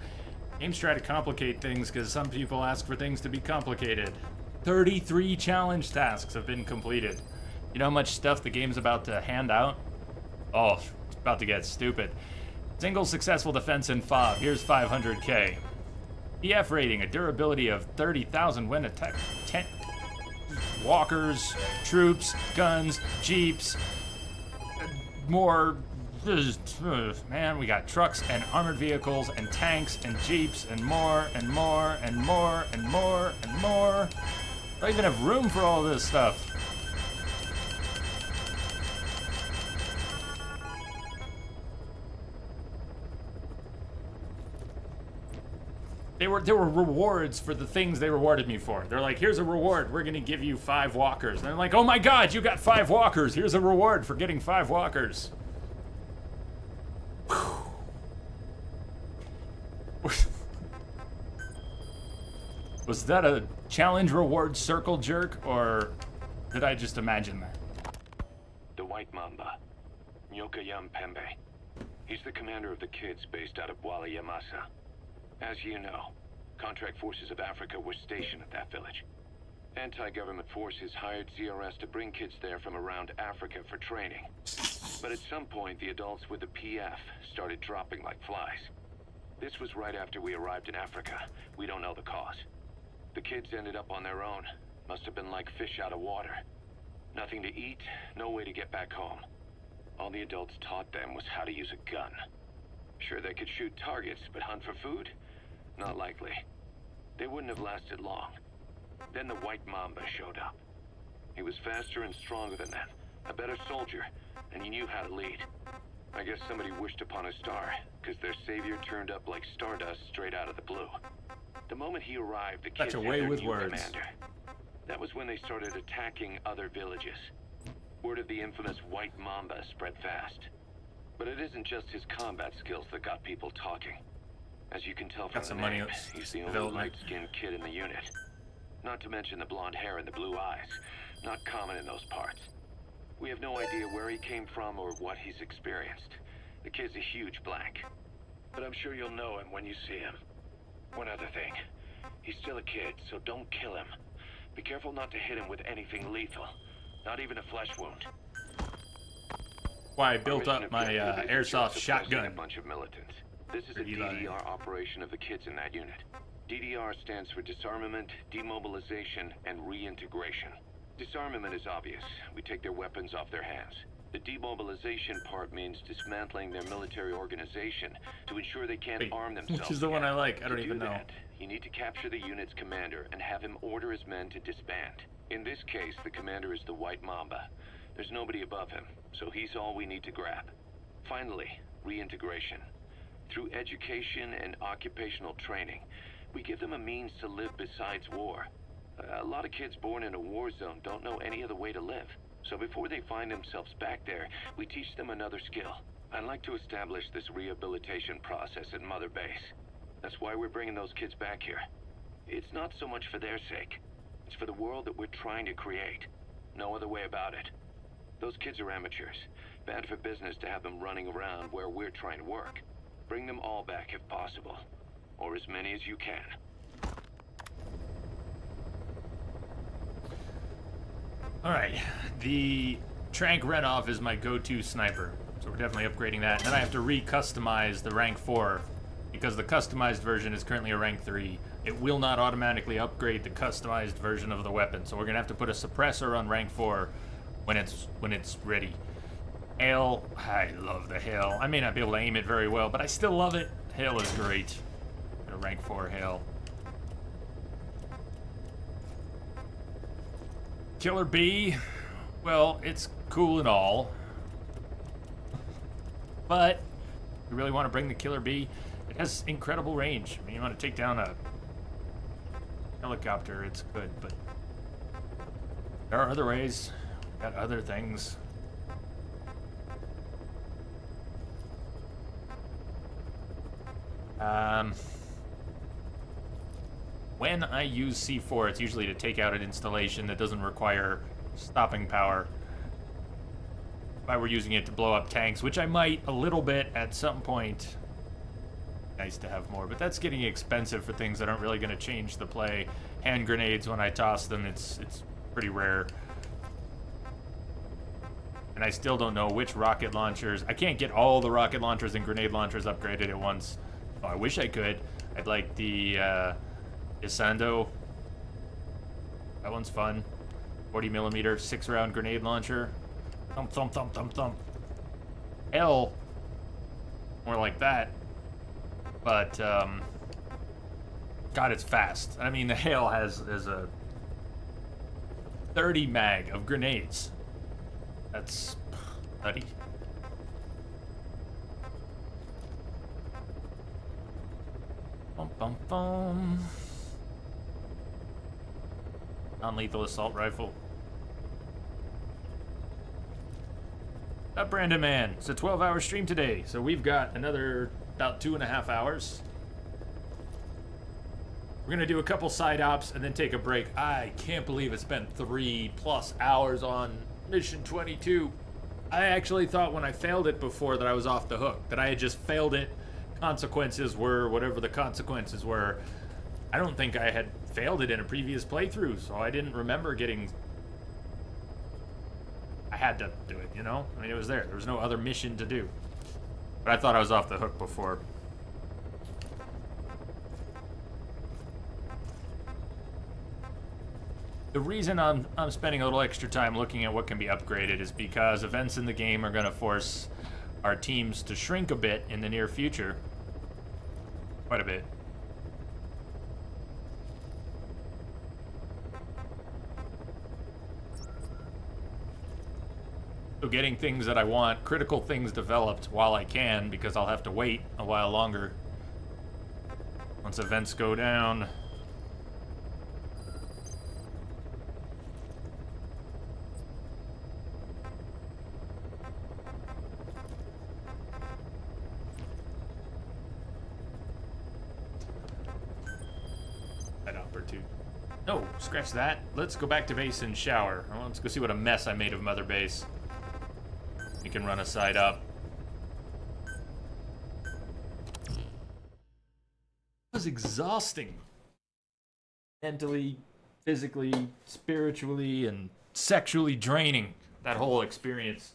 Games try to complicate things because some people ask for things to be complicated. 33 challenge tasks have been completed. You know how much stuff the game's about to hand out? Oh, it's about to get stupid. Single successful defense in FOB. Here's 500k. EF rating, a durability of 30,000 when attacked. Walkers, troops, guns, jeeps, more. Man, we got trucks and armored vehicles and tanks and jeeps and more and more and more and more and more. I don't even have room for all this stuff. There were rewards for the things they rewarded me for. They're like, here's a reward. We're gonna give you 5 walkers. And I'm like, oh my god, you got 5 walkers. Here's a reward for getting 5 walkers. Was that a challenge reward circle jerk, or did I just imagine that? The White Mamba, Nyokayam Pembe. He's the commander of the kids based out of Wala Yamasa. As you know, contract forces of Africa were stationed at that village. Anti-government forces hired CRS to bring kids there from around Africa for training. But at some point, the adults with the PF started dropping like flies. This was right after we arrived in Africa. We don't know the cause. The kids ended up on their own. Must have been like fish out of water. Nothing to eat, no way to get back home. All the adults taught them was how to use a gun. Sure, they could shoot targets, but hunt for food? Not likely. They wouldn't have lasted long. Then the White Mamba showed up. He was faster and stronger than them, a better soldier, and he knew how to lead. I guess somebody wished upon a star, because their savior turned up like stardust straight out of the blue. The moment he arrived, the kids had their new commander. That was when they started attacking other villages. Word of the infamous White Mamba spread fast. But it isn't just his combat skills that got people talking. As you can tell from the name, he's the only light-skinned kid in the unit. Not to mention the blonde hair and the blue eyes. Not common in those parts. We have no idea where he came from or what he's experienced. The kid's a huge blank. But I'm sure you'll know him when you see him. One other thing. He's still a kid, so don't kill him. Be careful not to hit him with anything lethal. Not even a flesh wound. Why I built up my airsoft shotgun. A bunch of militants. This is a DDR operation of the kids in that unit. DDR stands for disarmament, demobilization, and reintegration. Disarmament is obvious. We take their weapons off their hands. The demobilization part means dismantling their military organization to ensure they can't arm themselves. Which is the one I like. I don't even know. That, you need to capture the unit's commander and have him order his men to disband. In this case, the commander is the White Mamba. There's nobody above him, so he's all we need to grab. Finally, reintegration. Through education and occupational training, we give them a means to live besides war. A lot of kids born in a war zone don't know any other way to live. So before they find themselves back there, we teach them another skill. I'd like to establish this rehabilitation process at Mother Base. That's why we're bringing those kids back here. It's not so much for their sake. It's for the world that we're trying to create. No other way about it. Those kids are amateurs. Bad for business to have them running around where we're trying to work. Bring them all back if possible. Or as many as you can. Alright, the Trank Renov is my go-to sniper, so we're definitely upgrading that. And then I have to re-customize the rank 4, because the customized version is currently a rank 3. It will not automatically upgrade the customized version of the weapon, so we're gonna have to put a suppressor on rank 4 when it's ready. Hail, I love the Hail. I may not be able to aim it very well, but I still love it. Hail is great. A rank 4 Hail. Killer Bee, well, it's cool and all, but you really want to bring the Killer Bee? It has incredible range. I mean, you want to take down a helicopter, it's good, but there are other ways. We've got other things. When I use C4, it's usually to take out an installation that doesn't require stopping power. If I were using it to blow up tanks, which I might a little bit at some point. Nice to have more, but that's getting expensive for things that aren't really going to change the play. Hand grenades, when I toss them, it's pretty rare. And I still don't know which rocket launchers. I can't get all the rocket launchers and grenade launchers upgraded at once. Oh, I wish I could. I'd like the Isando. That one's fun. 40mm 6-round grenade launcher. Thump, thump, thump, thump, thump. L. More like that. But, God, it's fast. I mean, the Hail has a 30 mag of grenades. That's nutty. Bum, bum, bum. Non-lethal assault rifle. Brandon Man, it's a 12-hour stream today, so we've got another about 2.5 hours. We're gonna do a couple side ops and then take a break. I can't believe it's been 3+ hours on Mission 22. I actually thought when I failed it before that I was off the hook, that I had just failed it. Consequences were whatever the consequences were. I don't think I had failed it in a previous playthrough, so I didn't remember getting... I had to do it, you know? I mean, it was there. There was no other mission to do. But I thought I was off the hook before. The reason I'm spending a little extra time looking at what can be upgraded is because events in the game are going to force our teams to shrink a bit in the near future. Quite a bit. So getting things that I want, critical things developed while I can, because I'll have to wait a while longer once events go down. No, scratch that. Let's go back to base and shower. Well, let's go see what a mess I made of Mother Base. We can run a side up. It was exhausting. Mentally, physically, spiritually, and sexually draining. That whole experience.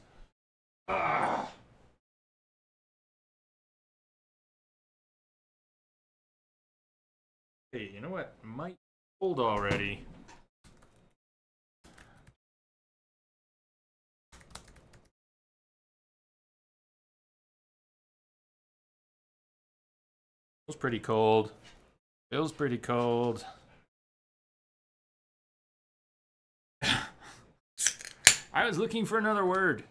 Ah. Hey, you know what? Might hold already. Feels pretty cold. Feels pretty cold. I was looking for another word.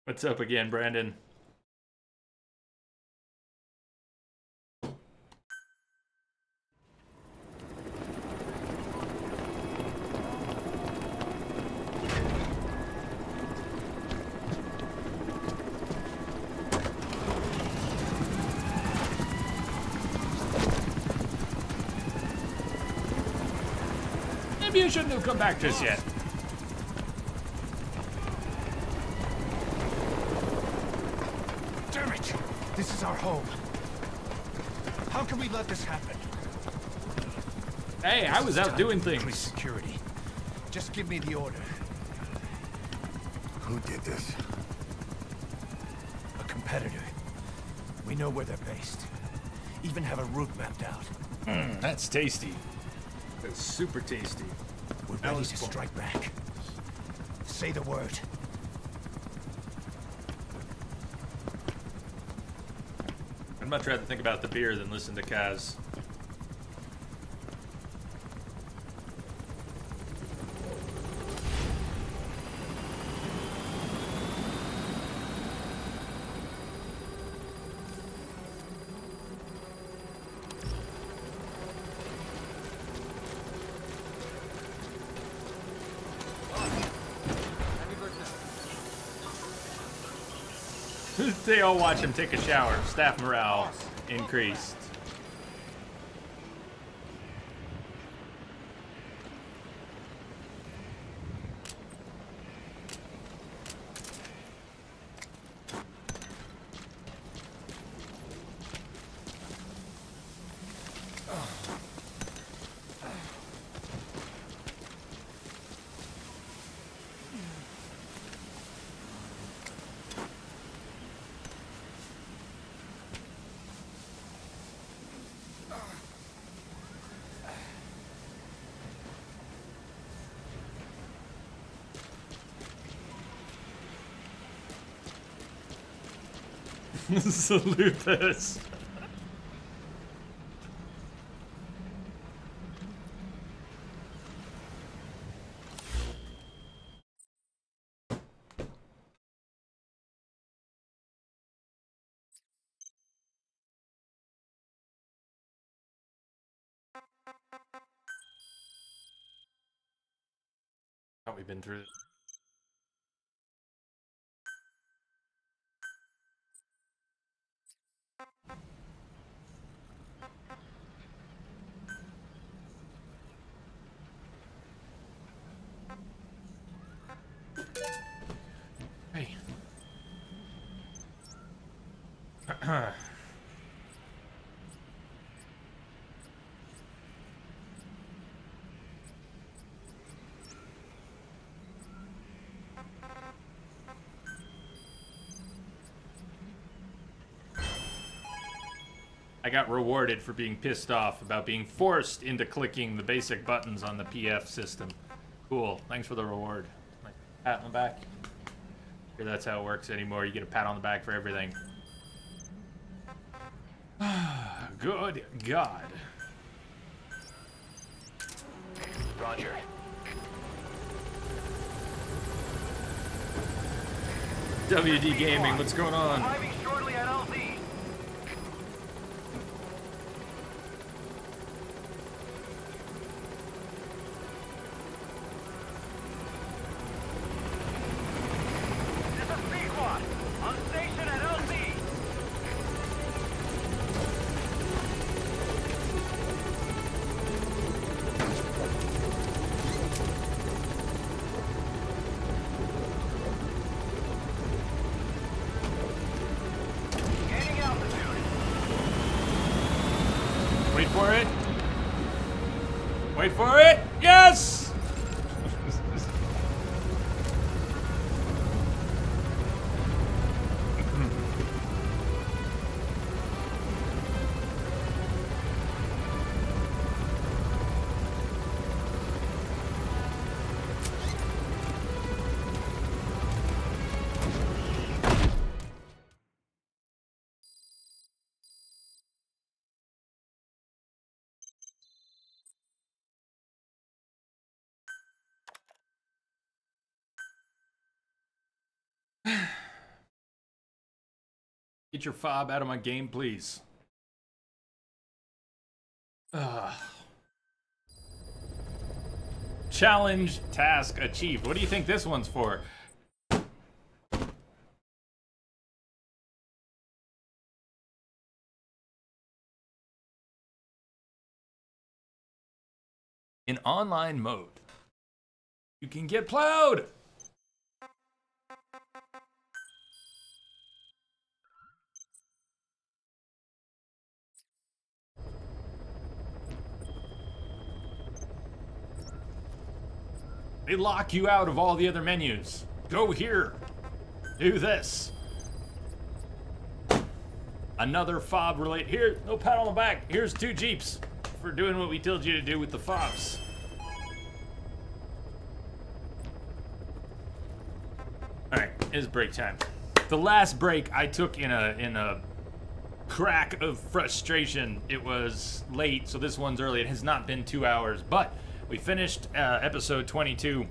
What's up again, Brandon? Maybe you shouldn't have come back just yet. Damn it! This is our home. How can we let this happen? Hey, I was out doing Increase things. security. Just give me the order. Who did this? A competitor. We know where they're based. Even have a route mapped out. That's tasty. That's super tasty. We're That ready was to fun. strike back. Say the word. I'd much rather think about the beer than listen to Kaz. They all watch him take a shower. Staff morale increased. Salute this. How we've been through this. Hey. I got rewarded for being pissed off about being forced into clicking the basic buttons on the PF system. Cool. Thanks for the reward. Like, pat on the back. Sure, that's how it works anymore. You get a pat on the back for everything. Good God. Roger. WD Gaming, what's going on? Arriving shortly at LZ. This is Pequod. On station at LZ. Gaining altitude. Wait for it. Wait for it. Yes! Get your fob out of my game, please. Ugh. Challenge task achieved. What do you think this one's for? In online mode. You can get plowed! They lock you out of all the other menus. Go here. Do this. Another fob relate. Here, no pat on the back. Here's 2 Jeeps for doing what we told you to do with the fobs. Alright, it's break time. The last break I took in a crack of frustration. It was late, so this one's early. It has not been 2 hours, but we finished episode 22.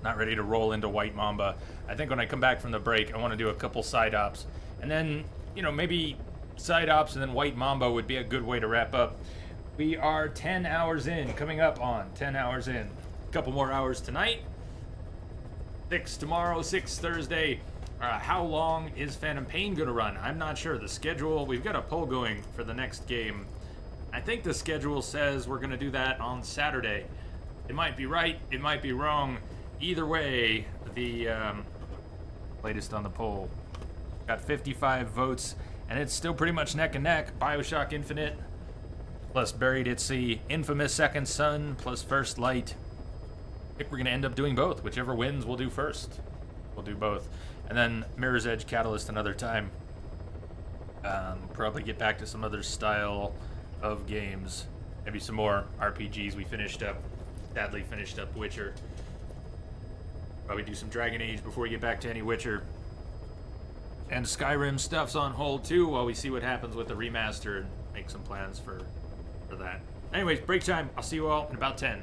Not ready to roll into White Mamba. I think when I come back from the break, I want to do a couple side ops. And then, you know, maybe side ops and then White Mamba would be a good way to wrap up. We are 10 hours in, coming up on 10 hours in. A couple more hours tonight. 6 tomorrow, 6 Thursday. How long is Phantom Pain going to run? I'm not sure. The schedule, we've got a poll going for the next game. I think the schedule says we're going to do that on Saturday. It might be right, it might be wrong. Either way, the latest on the poll got 55 votes, and it's still pretty much neck and neck. BioShock Infinite, plus Buried at Sea, Infamous Second Son, plus First Light. I think we're going to end up doing both. Whichever wins, we'll do first. We'll do both. And then Mirror's Edge Catalyst another time. Probably get back to some other style of games. Maybe some more RPGs. We finished up, sadly finished up Witcher. Probably do some Dragon Age before we get back to any Witcher. And Skyrim stuff's on hold too while we see what happens with the remaster and make some plans for that. Anyways, break time. I'll see you all in about 10.